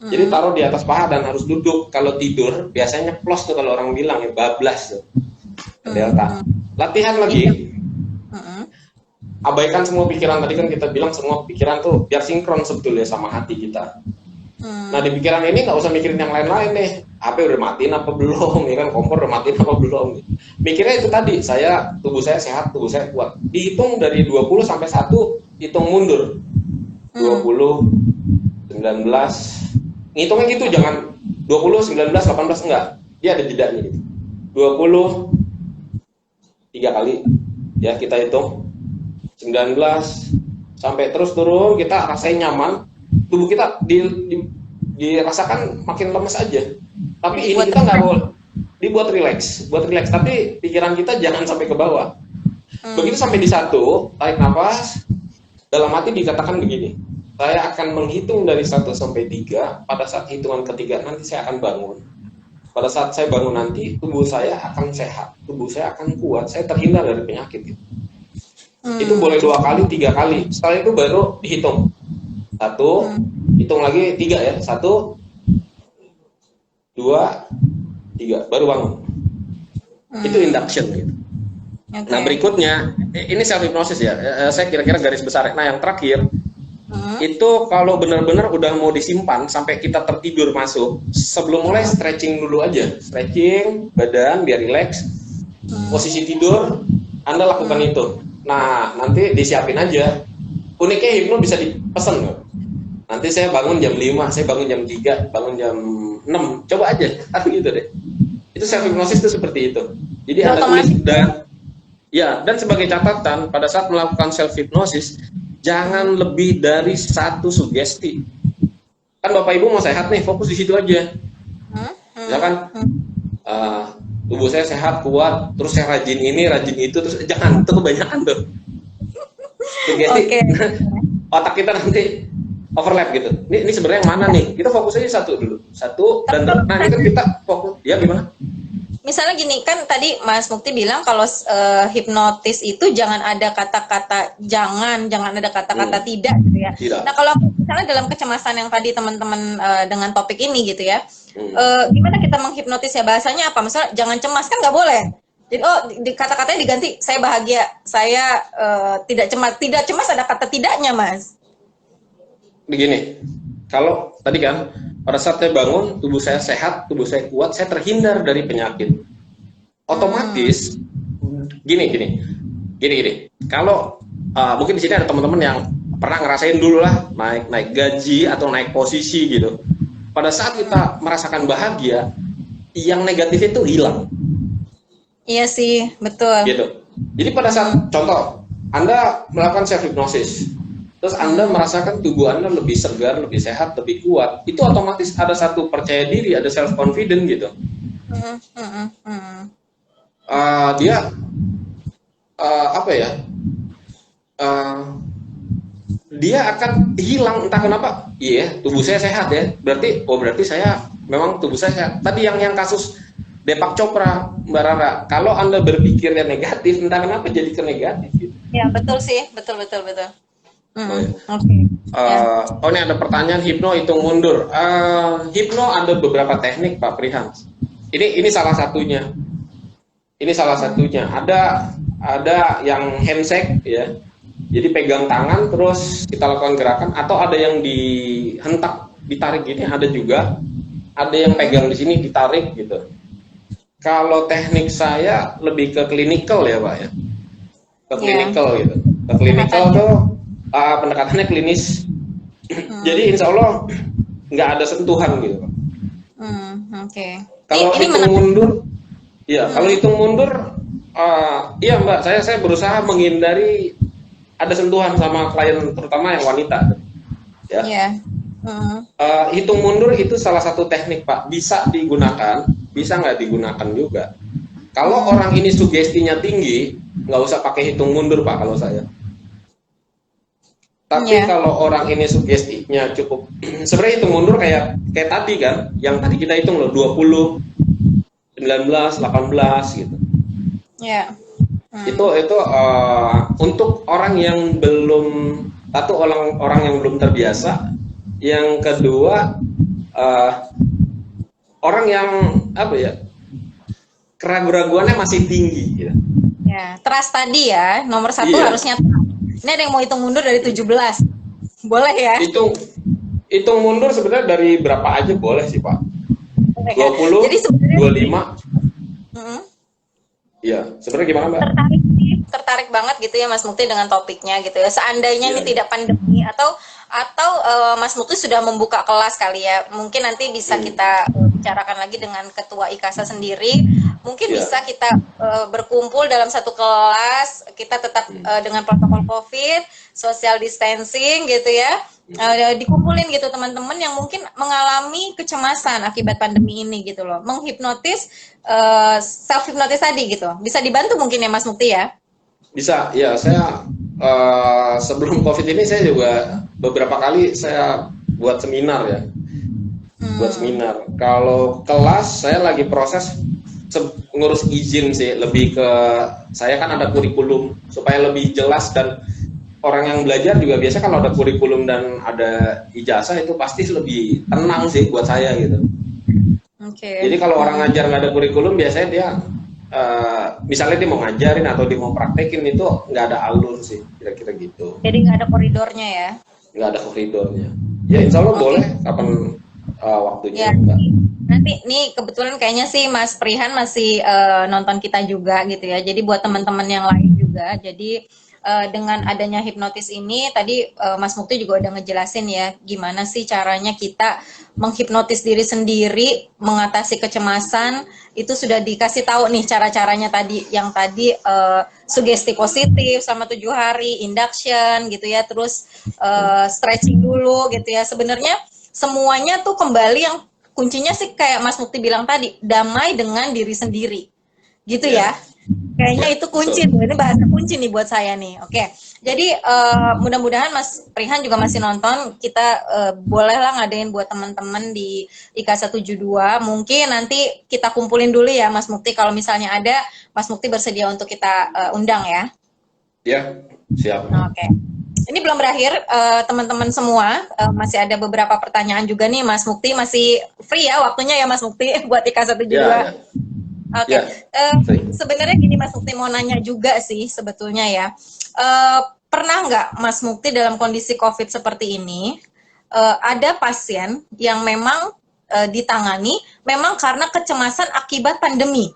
Jadi taruh di atas paha dan harus duduk. Kalau tidur, biasanya plus tuh kalau orang bilang ya, bablas tuh. Delta. Latihan lagi. Abaikan semua pikiran. Tadi kan kita bilang semua pikiran tuh biar sinkron sebetulnya sama hati kita. Nah, di pikiran ini nggak usah mikirin yang lain-lain nih. HP udah matiin apa belum? Ya kan, kompor udah matiin apa belum? Mikirnya itu tadi, tubuh saya sehat, tubuh saya kuat. Dihitung dari 20 sampai 1, hitung mundur. 20, 19. Ngitungnya gitu, jangan 20, 19, 18, enggak. Dia ada jedanya gitu. 20, 3 kali. Ya, kita hitung. 19, sampai terus turun, kita rasain nyaman. Tubuh kita dirasakan makin lemes aja. Tapi ini kita nggak boleh. Dibuat relax, tapi pikiran kita jangan sampai ke bawah. Begitu sampai di 1, tarik nafas, dalam hati dikatakan begini, saya akan menghitung dari 1 sampai 3, pada saat hitungan ketiga nanti saya akan bangun. Pada saat saya bangun nanti, tubuh saya akan sehat, tubuh saya akan kuat, saya terhindar dari penyakit. Itu boleh 2 kali, 3 kali. Setelah itu baru dihitung. 1, hitung lagi 3 ya. 1, 2, 3, baru bangun. Itu induction gitu. Nah, berikutnya, ini self hypnosis ya. Saya kira-kira garis besar. Nah, yang terakhir, itu kalau benar-benar udah mau disimpan sampai kita tertidur masuk, sebelum mulai stretching dulu aja. Stretching badan biar rileks. Posisi tidur, Anda lakukan itu. Nah, nanti disiapin aja. Uniknya hipno bisa dipesan loh. Nanti saya bangun jam 5, saya bangun jam 3, bangun jam 6. Coba aja, gitu deh. Itu self hypnosis itu seperti itu. Jadi Anda tulis dan sebagai catatan pada saat melakukan self hypnosis, jangan lebih dari satu sugesti. Kan Bapak Ibu mau sehat nih, fokus di situ aja. Ya kan, tubuh saya sehat, kuat, terus saya rajin ini, rajin itu, terus jangan, itu kebanyakan tuh. Sugesti, Oke. otak kita nanti overlap gitu. Ini sebenarnya yang mana nih? Kita fokus aja satu dulu, satu, dan nanti kan kita fokus. Ya gimana? Misalnya gini kan tadi Mas Mukti bilang kalau hipnotis itu jangan ada kata-kata jangan ada kata-kata tidak gitu ya. Tidak. Nah kalau misalnya dalam kecemasan yang tadi teman-teman dengan topik ini gitu ya, gimana kita menghipnotis ya, bahasanya apa? Misalnya jangan cemas kan nggak boleh. Jadi di kata-katanya diganti saya bahagia, saya tidak cemas. Tidak cemas ada kata tidaknya Mas. Begini, kalau tadi kan pada saat saya bangun, tubuh saya sehat, tubuh saya kuat, saya terhindar dari penyakit. Otomatis, gini. Kalau mungkin di sini ada teman-teman yang pernah ngerasain dulu lah naik gaji atau naik posisi gitu. Pada saat kita merasakan bahagia, yang negatif itu hilang. Iya sih, betul. Gitu. Jadi pada saat contoh, Anda melakukan self hypnosis, terus Anda merasakan tubuh Anda lebih segar, lebih sehat, lebih kuat, itu otomatis ada satu percaya diri, ada self confident gitu. Dia apa ya? Dia akan hilang entah kenapa. Iya, tubuh saya sehat ya. Berarti saya memang tubuh saya sehat. Tadi yang kasus Deepak Chopra, Mbak Rara, kalau Anda berpikirnya negatif, entah kenapa jadi ke negatif gitu. Ya, betul sih, betul. Oke. Ini ada pertanyaan, hipno hitung mundur. Hipno ada beberapa teknik Pak Prihan. Ini salah satunya. Ada yang handshake ya. Jadi pegang tangan terus kita lakukan gerakan, atau ada yang dihentak, ditarik gini, ada juga. Ada yang pegang di sini ditarik gitu. Kalau teknik saya lebih ke klinikal ya Pak ya. Ke klinikal gitu. Ke klinikal tuh pendekatannya klinis. Jadi insya Allah nggak ada sentuhan gitu Pak. Oke. Kalau hitung mundur, ya kalau hitung mundur, iya Mbak, saya berusaha menghindari ada sentuhan sama klien, terutama yang wanita. Ya. Yeah. Hitung mundur itu salah satu teknik Pak, bisa digunakan, bisa nggak digunakan juga. Kalau orang ini sugestinya tinggi, nggak usah pakai hitung mundur Pak kalau saya. Tapi kalau orang ini sugestinya cukup, sebenarnya hitung mundur kayak tadi kan, yang tadi kita hitung loh, 20, 19, 18 gitu. Ya. Itu untuk orang yang belum, satu orang yang belum terbiasa, yang kedua orang yang apa ya, keraguan-raguannya masih tinggi gitu. Ya, trust tadi ya, nomor satu harusnya. Ini ada yang mau hitung mundur dari 17. Boleh ya? Hitung mundur sebenarnya dari berapa aja boleh sih Pak. 20, jadi 25. Iya, sebenarnya gimana Mbak? Tertarik banget gitu ya Mas Mukti dengan topiknya gitu ya. Seandainya ini tidak pandemi atau Mas Mukti sudah membuka kelas kali ya, mungkin nanti bisa kita bicarakan lagi dengan Ketua IKASA sendiri. Mungkin bisa kita berkumpul dalam satu kelas, kita tetap dengan protokol COVID, social distancing gitu ya. Dikumpulin gitu teman-teman yang mungkin mengalami kecemasan akibat pandemi ini gitu loh, menghipnotis, self hipnotis tadi gitu, bisa dibantu mungkin ya Mas Mukti ya? Bisa ya, saya sebelum COVID ini saya juga beberapa kali saya buat seminar ya, buat seminar. Kalau kelas saya lagi proses ngurus izin sih, lebih ke saya kan ada kurikulum supaya lebih jelas, dan orang yang belajar juga biasa kalau ada kurikulum dan ada ijazah itu pasti lebih tenang sih buat saya gitu. Jadi kalau orang ngajar nggak ada kurikulum, biasanya dia misalnya dia mau ngajarin atau dia mau praktekin itu nggak ada alur sih, kira-kira gitu. Jadi nggak ada koridornya ya? Nggak ada koridornya. Ya insya Allah boleh kapan waktunya. Ya, nanti nih kebetulan kayaknya sih Mas Prihan masih nonton kita juga gitu ya. Jadi buat teman-teman yang lain juga, jadi dengan adanya hipnotis ini tadi Mas Mukti juga udah ngejelasin ya gimana sih caranya kita menghipnotis diri sendiri mengatasi kecemasan. Itu sudah dikasih tahu nih cara-caranya tadi yang tadi sugesti positif selama 7 hari, induction gitu ya, terus stretching dulu gitu ya. Sebenarnya semuanya tuh kembali yang kuncinya sih kayak Mas Mukti bilang tadi, damai dengan diri sendiri gitu ya. Kayaknya itu kunci tuh. Ini bahasa kunci nih buat saya nih. Oke. Jadi mudah-mudahan Mas Prihan juga masih nonton. Kita bolehlah ngadain buat teman-teman di IKA 172. Mungkin nanti kita kumpulin dulu ya Mas Mukti. Kalau misalnya ada, Mas Mukti bersedia untuk kita undang ya. Ya, siap. Oke. Ini belum berakhir, teman-teman semua. Masih ada beberapa pertanyaan juga nih, Mas Mukti. Masih free ya waktunya ya Mas Mukti buat IKA 172. Ya. Oke, sebenarnya gini Mas Mukti mau nanya juga sih sebetulnya ya. Pernah nggak Mas Mukti dalam kondisi COVID seperti ini, ada pasien yang memang ditangani memang karena kecemasan akibat pandemi?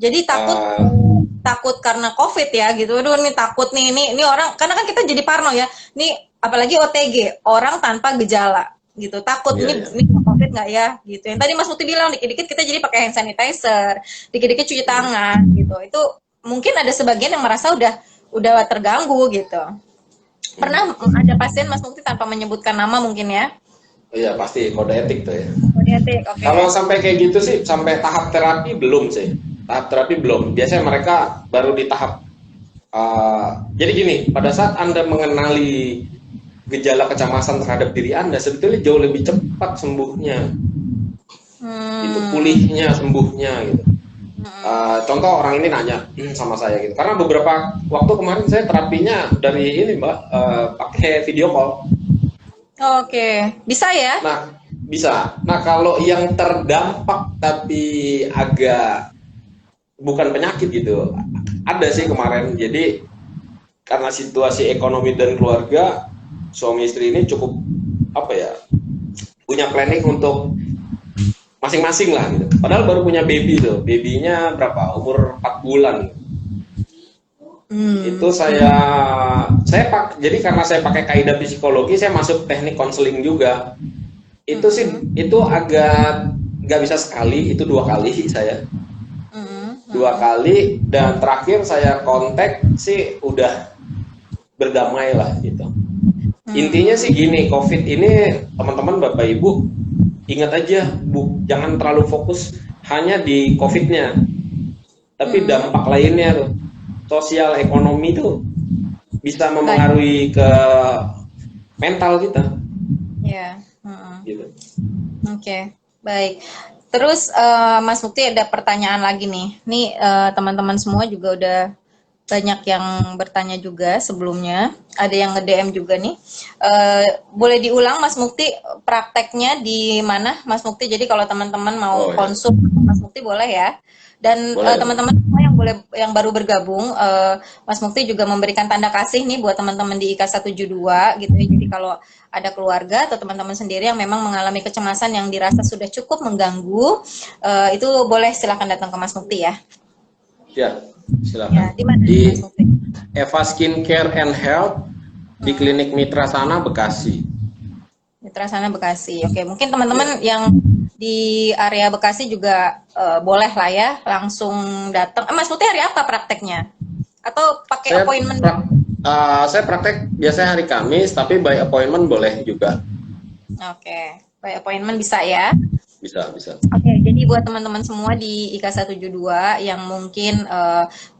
Jadi takut karena COVID ya gitu. Aduh nih takut nih ini orang karena kan kita jadi parno ya. Nih apalagi OTG, orang tanpa gejala gitu. Takut ini COVID nggak ya gitu. Yang tadi Mas Mukti bilang dikit-dikit kita jadi pakai hand sanitizer, dikit-dikit cuci tangan gitu. Itu mungkin ada sebagian yang merasa udah terganggu gitu. Pernah ada pasien Mas Mukti tanpa menyebutkan nama mungkin ya? Iya pasti kode etik tuh ya. Kode etik, oke. Kalau sampai kayak gitu sih, sampai tahap terapi belum sih. Tahap terapi belum. Biasanya mereka baru di tahap. Jadi gini, pada saat Anda mengenali gejala kecemasan terhadap diri Anda, sebetulnya jauh lebih cepat sembuhnya. Itu pulihnya, sembuhnya gitu. Contoh orang ini nanya sama saya gitu. Karena beberapa waktu kemarin saya terapinya dari ini Mbak, pakai video call. Oke, bisa ya? Nah, bisa. Nah, kalau yang terdampak tapi agak bukan penyakit gitu, ada sih kemarin. Jadi karena situasi ekonomi dan keluarga, suami istri ini cukup punya planning untuk masing-masing lah gitu. Padahal baru punya baby tuh, babynya berapa? Umur 4 bulan. Itu jadi karena saya pakai kaidah psikologi, saya masuk teknik konseling juga. Itu sih itu agak nggak bisa sekali, itu 2 kali saya. 2 kali, dan terakhir saya kontak sih udah berdamai lah gitu. Intinya sih gini, COVID ini teman-teman Bapak Ibu ingat aja, jangan terlalu fokus hanya di COVID-nya, tapi dampak lainnya tuh, sosial ekonomi tuh bisa memengaruhi ke mental kita. Ya. Gitu. Oke, baik. Terus Mas Mukti ada pertanyaan lagi nih. Nih teman-teman semua juga udah banyak yang bertanya juga sebelumnya. Ada yang nge-DM juga nih. Boleh diulang Mas Mukti prakteknya di mana Mas Mukti? Jadi kalau teman-teman mau konsul Mas Mukti boleh ya. Dan teman-teman semua yang baru bergabung, Mas Mukti juga memberikan tanda kasih nih buat teman-teman di IKA 172 gitu ya. Jadi kalau ada keluarga atau teman-teman sendiri yang memang mengalami kecemasan yang dirasa sudah cukup mengganggu, itu boleh silakan datang ke Mas Mukti ya. Ya, silakan. Ya, di mana Mas Mukti? Eva Skincare and Health di Klinik Mitra Sana Bekasi. Mitra Sana Bekasi. Oke, mungkin teman-teman yang di area Bekasi juga boleh lah ya langsung datang. Mas Mukti hari apa prakteknya? Atau pakai appointment? Saya praktek biasanya hari Kamis, tapi by appointment boleh juga. Oke, by appointment bisa ya? Bisa. Oke, jadi buat teman-teman semua di IKA 172 yang mungkin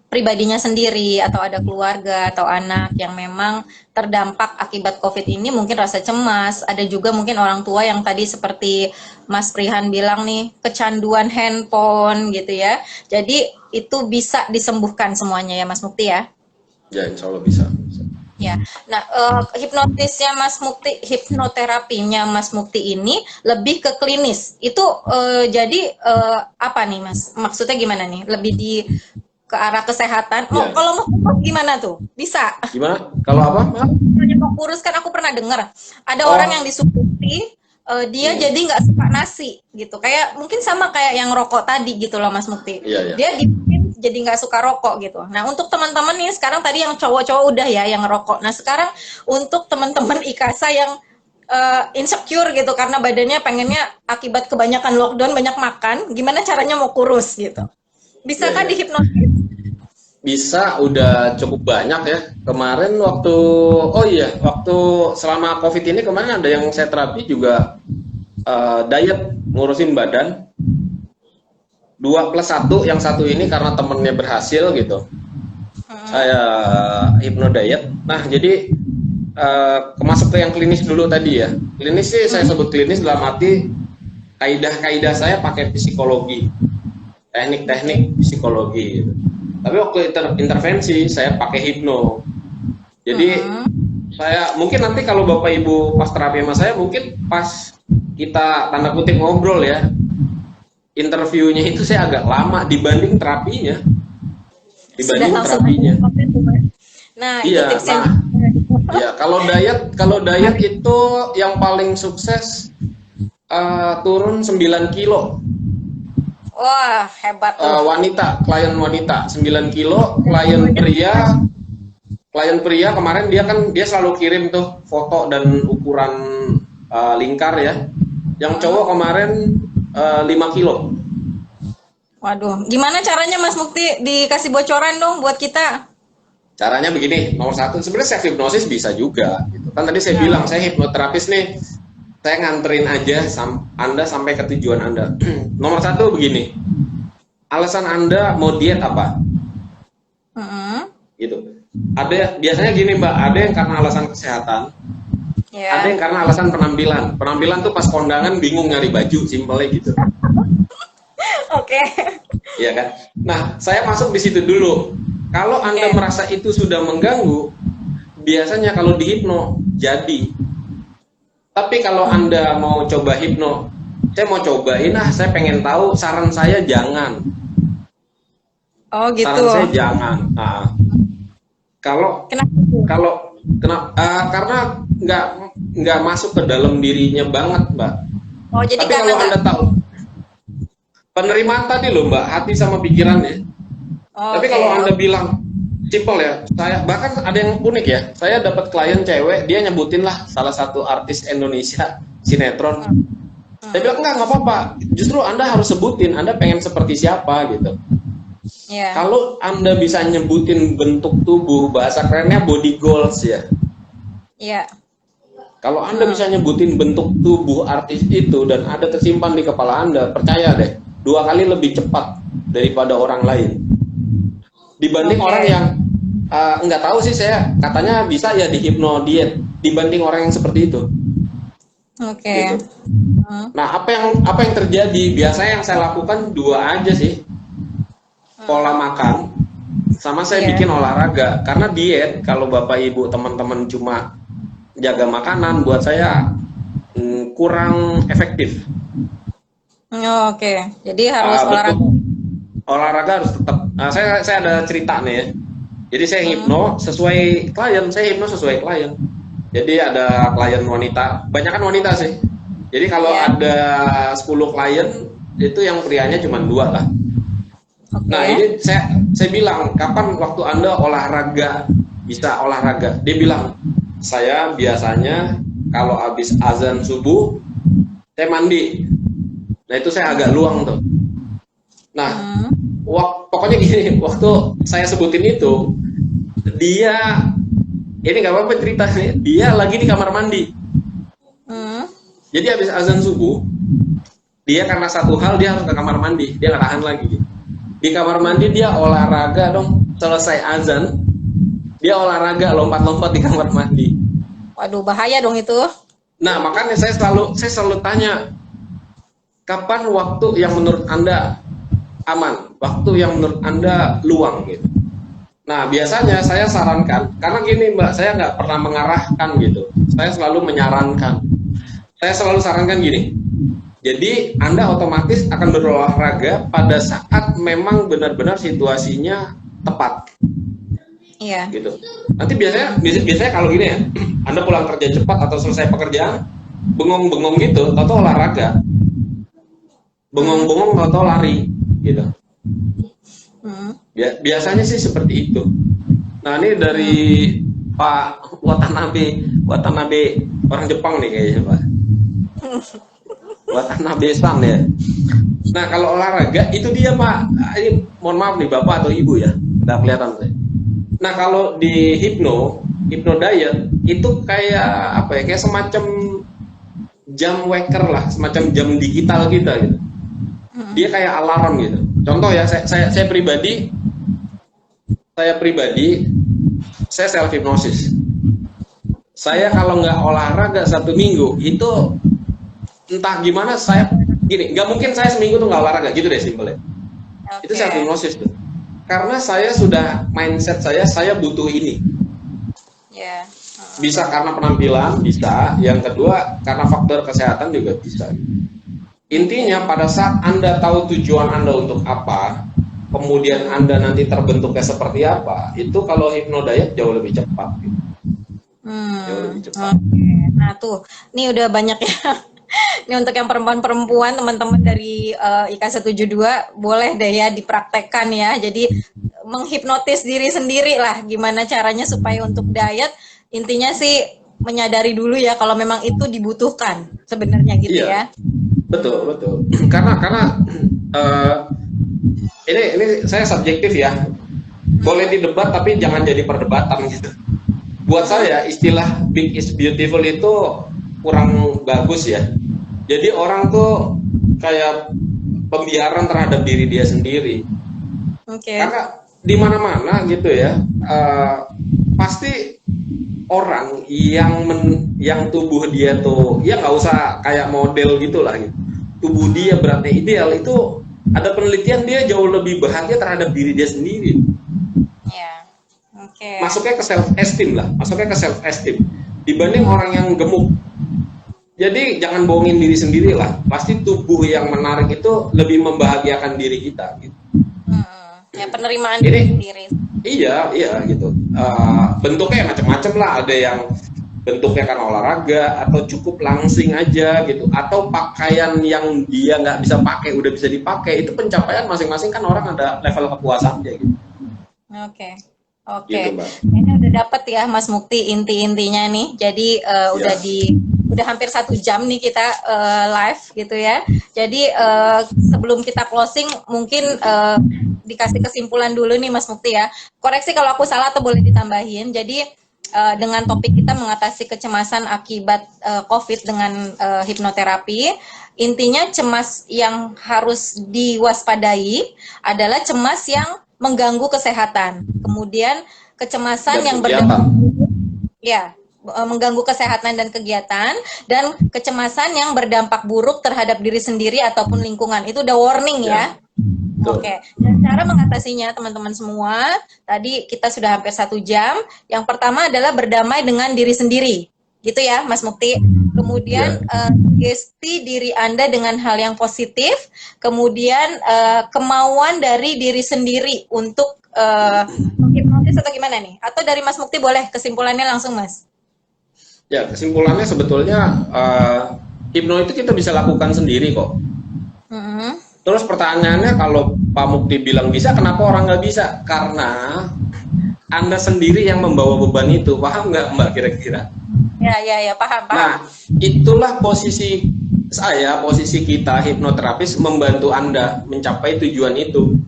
pribadinya sendiri atau ada keluarga atau anak yang memang terdampak akibat COVID ini, mungkin rasa cemas, ada juga mungkin orang tua yang tadi seperti Mas Prihan bilang nih, kecanduan handphone gitu ya. Jadi itu bisa disembuhkan semuanya ya Mas Mukti ya? Ya, insya Allah bisa. Ya, nah hipnotisnya Mas Mukti, hipnoterapinya Mas Mukti ini lebih ke klinis. Itu jadi apa nih Mas? Maksudnya gimana nih? Lebih ke arah kesehatan. Ya. Kalau mau kurus gimana tuh? Bisa? Gimana? Kalau apa? Mau kurus kan aku pernah dengar ada orang yang disuruti dia jadi nggak suka nasi gitu. Kayak mungkin sama kayak yang rokok tadi gitu loh Mas Mukti. Iya. Dia dibikin jadi nggak suka rokok gitu. Nah, untuk teman-teman nih sekarang tadi yang cowok-cowok udah ya yang ngerokok. Nah, sekarang untuk teman-teman IKASA yang insecure gitu karena badannya pengennya akibat kebanyakan lockdown banyak makan, gimana caranya mau kurus gitu? Ya, Bisakah ya. dihipnotis? Bisa, udah cukup banyak ya. Kemarin waktu, oh iya, waktu selama COVID ini kemarin ada yang saya terapi juga diet, ngurusin badan. 2+1, yang satu ini karena temennya berhasil gitu. Saya hipno diet. Nah, jadi masuk ke yang klinis dulu tadi ya. Klinis sih saya sebut klinis dalam arti kaidah-kaidah saya pakai psikologi, teknik-teknik psikologi gitu. Tapi waktu intervensi saya pakai hipno. Jadi saya mungkin nanti kalau Bapak Ibu pas terapi sama saya, mungkin pas kita tanda kutip ngobrol ya, interviewnya itu saya agak lama dibanding terapinya. Dibanding terapinya. Nah, iya, itu tipsnya. Ya, kalau diet itu yang paling sukses turun 9 kilo. Wah, hebat tuh. Klien wanita 9 kilo, klien pria kemarin dia selalu kirim tuh foto dan ukuran lingkar ya. Yang cowok kemarin 5 kilo. Waduh, gimana caranya Mas Mukti, dikasih bocoran dong buat kita? Caranya begini, nomor satu, sebenarnya self hipnosis bisa juga. Gitu. Kan tadi saya bilang, saya hipnoterapis nih, saya nganterin aja Anda sampai ke tujuan Anda. Nomor satu begini, alasan Anda mau diet apa? Gitu. Ada biasanya gini Mbak, ada yang karena alasan kesehatan, ada yang karena alasan penampilan. Penampilan tuh pas kondangan bingung nyari baju, simpelnya gitu. Oke. Iya kan? Nah, saya masuk di situ dulu. Kalau Anda merasa itu sudah mengganggu, biasanya kalau di hipno jadi. Tapi kalau Anda mau coba hipno, saya mau cobain saya pengen tahu, saran saya jangan. Oh gitu. Saran saya jangan. Karena nggak masuk ke dalam dirinya banget, Mbak. Oh, jadi tapi kalau Anda tahu penerimaan tadi loh Mbak, hati sama pikirannya. Tapi kalau Anda bilang simple ya, saya bahkan ada yang unik ya. Saya dapat klien cewek, dia nyebutin lah salah satu artis Indonesia sinetron. Saya bilang nggak apa-apa. Justru Anda harus sebutin Anda pengen seperti siapa gitu. Kalau Anda bisa nyebutin bentuk tubuh, bahasa kerennya body goals ya. Kalau Anda bisa nyebutin bentuk tubuh artis itu dan ada tersimpan di kepala Anda, percaya deh, 2 kali lebih cepat daripada orang lain. Dibanding orang yang nggak tahu sih, saya katanya bisa ya di hipno diet, dibanding orang yang seperti itu. Gitu. Nah, apa yang terjadi? Biasanya yang saya lakukan 2 aja sih, pola makan, sama saya bikin olahraga. Karena diet, kalau Bapak Ibu teman-teman cuma jaga makanan, buat saya kurang efektif. Jadi harus olahraga. Olahraga harus tetap. Saya ada cerita nih ya. Jadi saya hipno sesuai klien, Jadi ada klien wanita, banyak kan wanita sih. Jadi kalau ada 10 klien, itu yang prianya cuma 2 lah. Nah ini saya bilang, kapan waktu Anda olahraga, bisa olahraga? Dia bilang, saya biasanya kalau habis azan subuh, saya mandi. Nah itu saya agak luang tuh. Nah, pokoknya gini, waktu saya sebutin itu, dia, ini nggak apa-apa ceritanya, dia lagi di kamar mandi. Jadi habis azan subuh, dia karena satu hal, dia harus ke kamar mandi, dia nggak tahan lagi. Di kamar mandi dia olahraga dong, selesai azan, dia olahraga, lompat-lompat di kamar mandi. Waduh, bahaya dong itu. Nah, makanya saya selalu tanya, kapan waktu yang menurut Anda aman, waktu yang menurut Anda luang gitu. Nah, biasanya saya sarankan, karena gini Mbak, saya nggak pernah mengarahkan gitu, saya selalu menyarankan. Saya selalu sarankan gini, jadi Anda otomatis akan berolahraga pada saat memang benar-benar situasinya tepat. Gitu. Nanti biasanya kalau gini ya, Anda pulang kerja cepat atau selesai pekerjaan, bengong-bengong gitu, atau olahraga, bengong-bengong atau lari gitu. Biasanya sih seperti itu. Nah, ini dari Pak Watanabe orang Jepang nih kayaknya, Pak. Watanabe-san ya. Nah, kalau olahraga itu dia, Pak. Ini mohon maaf nih Bapak atau Ibu ya. Nggak kelihatan saya. Nah, kalau di Hypno Diet itu kayak apa ya? Kayak semacam jam waker lah, semacam jam digital kita gitu. Dia kayak alarm gitu. Contoh ya, saya pribadi, saya self hipnosis. Saya kalau nggak olahraga 1 minggu itu entah gimana saya gini, nggak mungkin saya seminggu tuh nggak olahraga gitu deh simpelnya. Itu self hipnosis tuh. Karena saya sudah mindset saya butuh ini. Ya. Bisa karena penampilan, bisa. Yang kedua karena faktor kesehatan juga bisa. Intinya pada saat Anda tahu tujuan Anda untuk apa, kemudian Anda nanti terbentuknya seperti apa, itu kalau Hypno Diet jauh lebih cepat. Gitu. Jauh lebih cepat. Nah tuh, ini udah banyak ya. Ini untuk yang perempuan-perempuan, teman-teman dari IK 172 boleh deh ya dipraktekkan ya. Jadi menghipnotis diri sendiri lah, gimana caranya supaya untuk diet. Intinya sih menyadari dulu ya kalau memang itu dibutuhkan sebenarnya gitu ya. Betul. Karena ini saya subjektif ya. Boleh didebat tapi jangan jadi perdebatan gitu. Buat saya istilah big is beautiful itu kurang bagus ya. Jadi orang tuh kayak pembiaran terhadap diri dia sendiri. Karena di mana-mana gitu ya, pasti orang yang tubuh dia tuh ya nggak usah kayak model gitulah gitu. Tubuh dia beratnya ideal itu ada penelitian dia jauh lebih bahagia terhadap diri dia sendiri. Masuknya ke self esteem dibanding orang yang gemuk. Jadi jangan bohongin diri sendiri lah. Pasti tubuh yang menarik itu lebih membahagiakan diri kita. Gitu. Ya penerimaan diri sendiri. Iya gitu. Bentuknya macam-macam lah. Ada yang bentuknya kan olahraga atau cukup langsing aja gitu. Atau pakaian yang dia nggak bisa pakai udah bisa dipakai. Itu pencapaian masing-masing kan orang ada level kepuasannya gitu. Oke. Gitu, ini udah dapet ya Mas Mukti inti-intinya nih. Jadi udah hampir 1 jam nih kita live gitu ya. Jadi sebelum kita closing mungkin dikasih kesimpulan dulu nih Mas Mukti ya. Koreksi kalau aku salah atau boleh ditambahin. Jadi dengan topik kita mengatasi kecemasan akibat COVID dengan hipnoterapi. Intinya cemas yang harus diwaspadai adalah cemas yang mengganggu kesehatan. Kemudian kecemasan yang berdampak mengganggu kesehatan dan kegiatan, dan kecemasan yang berdampak buruk terhadap diri sendiri ataupun lingkungan. Itu udah warning ya. Oke. Dan cara mengatasinya teman-teman semua, tadi kita sudah hampir 1 jam. Yang pertama adalah berdamai dengan diri sendiri. Gitu ya Mas Mukti. Kemudian sugesti diri Anda dengan hal yang positif, kemudian kemauan dari diri sendiri untuk menghipnotis atau gimana nih? Atau dari Mas Mukti boleh kesimpulannya langsung Mas? Ya, kesimpulannya sebetulnya hipno itu kita bisa lakukan sendiri kok. Terus pertanyaannya kalau Pak Mukti bilang bisa, kenapa orang nggak bisa? Karena Anda sendiri yang membawa beban itu, paham nggak Mbak kira-kira? Ya, paham. Nah, itulah posisi kita hipnoterapis membantu Anda mencapai tujuan itu.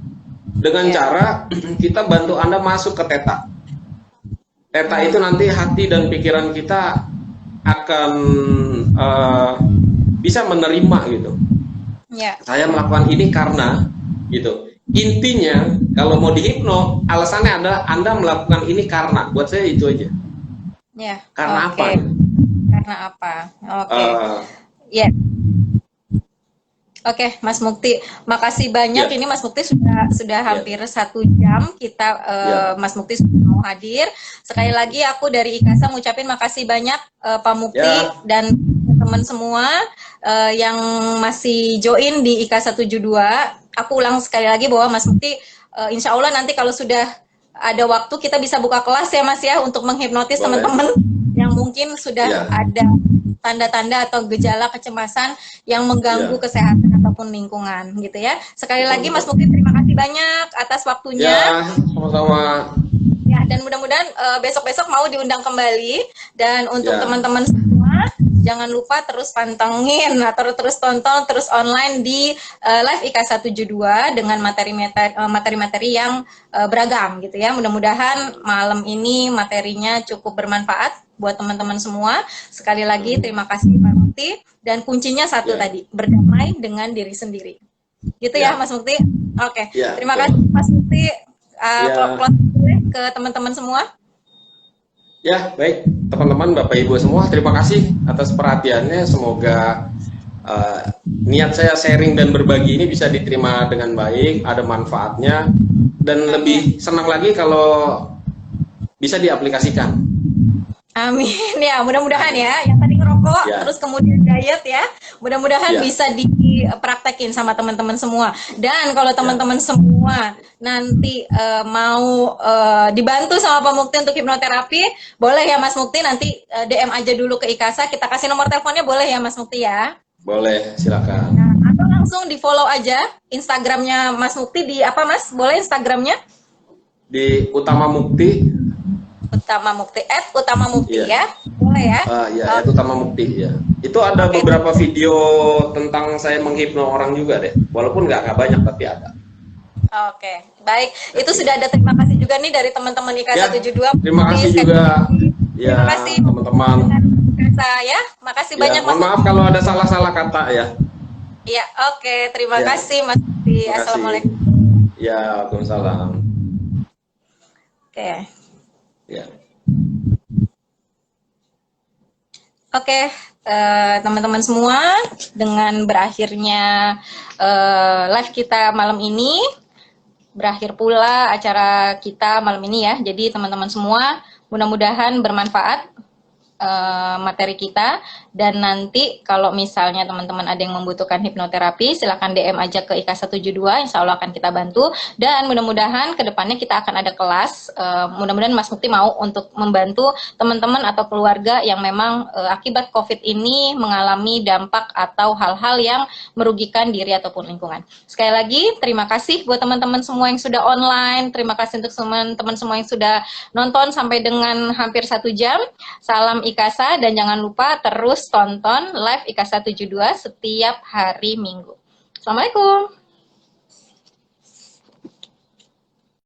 Dengan cara kita bantu Anda masuk ke theta. Theta itu nanti hati dan pikiran kita akan bisa menerima gitu. Saya melakukan ini karena gitu. Intinya kalau mau dihipno, alasannya adalah Anda melakukan ini karena. Buat saya itu aja. Karena apa? Karena apa? Oke, Mas Mukti, makasih banyak. Ini Mas Mukti sudah hampir 1 jam kita Mas Mukti sudah mau hadir. Sekali lagi aku dari IKASA ngucapin makasih banyak Pak Mukti dan teman semua yang masih join di IK 172. Aku ulang sekali lagi bahwa Mas Mukti insya Allah nanti kalau sudah ada waktu kita bisa buka kelas ya Mas ya untuk menghipnotis teman-teman yang mungkin sudah ada tanda-tanda atau gejala kecemasan yang mengganggu Ya, kesehatan ataupun lingkungan gitu ya. Sekali betul lagi betul. Mas Mukti terima kasih banyak atas waktunya. Ya, sama-sama. Ya, dan mudah-mudahan besok-besok mau diundang kembali. Dan untuk Ya, teman-teman semua, jangan lupa terus pantengin atau terus tonton terus online di Live IK 172 dengan materi-materi yang beragam gitu ya. Mudah-mudahan malam ini materinya cukup bermanfaat buat teman-teman semua. Sekali lagi terima kasih Pak Mukti, dan kuncinya satu ya, tadi, berdamai dengan diri sendiri. Gitu ya ya, Mas Mukti. Oke, ya, terima kasih betul. Mas Mukti. Ya, Closing boleh ke teman-teman semua. ya, baik, teman-teman, Bapak Ibu semua, terima kasih atas perhatiannya. Semoga niat saya sharing dan berbagi ini bisa diterima dengan baik, ada manfaatnya, dan Amin. lebih senang lagi kalau bisa diaplikasikan. Amin ya, mudah-mudahan ya. Yang tadi ngerokok, Ya, terus kemudian diet ya, mudah-mudahan ya, bisa dipraktekin sama teman-teman semua. Dan kalau ya, teman-teman semua nanti mau dibantu sama Pak Mukti untuk hipnoterapi, boleh ya Mas Mukti, nanti DM aja dulu ke Ikasa, kita kasih nomor teleponnya, boleh ya Mas Mukti ya. boleh, silakan. Nah, atau langsung di follow aja Instagramnya Mas Mukti di apa Mas? Boleh Instagramnya? Di Utama Mukti, Utama Mukti, Utama Mukti ya, ya, boleh ya. ya, itu Utama Mukti, ya. Itu ada Oke. beberapa video tentang saya menghipno orang juga deh, walaupun nggak banyak tapi ada. Oke, baik. Itu Oke. sudah ada, terima kasih juga nih dari teman-teman IKA Ya, 172. terima kasih Sekali juga lagi, terima ya kasih teman-teman. dengan IKASA ya. Makasih Ya, banyak Mas mohon maaf Mukti. kalau ada salah-salah kata ya. Iya, oke. Terima Ya, kasih Mas Mukti. terima kasih. Assalamualaikum. Ya, Waalaikumsalam. Oke. Ya. Oke, teman-teman semua, dengan berakhirnya live kita malam ini, berakhir pula acara kita malam ini ya. Jadi teman-teman semua, mudah-mudahan bermanfaat materi kita, dan nanti kalau misalnya teman-teman ada yang membutuhkan hipnoterapi, silakan DM aja ke IK 172, insya Allah akan kita bantu. Dan mudah-mudahan kedepannya kita akan ada kelas, mudah-mudahan Mas Mukti mau untuk membantu teman-teman atau keluarga yang memang akibat COVID ini mengalami dampak atau hal-hal yang merugikan diri ataupun lingkungan. Sekali lagi terima kasih buat teman-teman semua yang sudah online, terima kasih untuk teman-teman semua yang sudah nonton sampai dengan hampir 1 jam. Salam IKASA, dan jangan lupa terus tonton live IKASA 72 setiap hari Minggu. Assalamualaikum.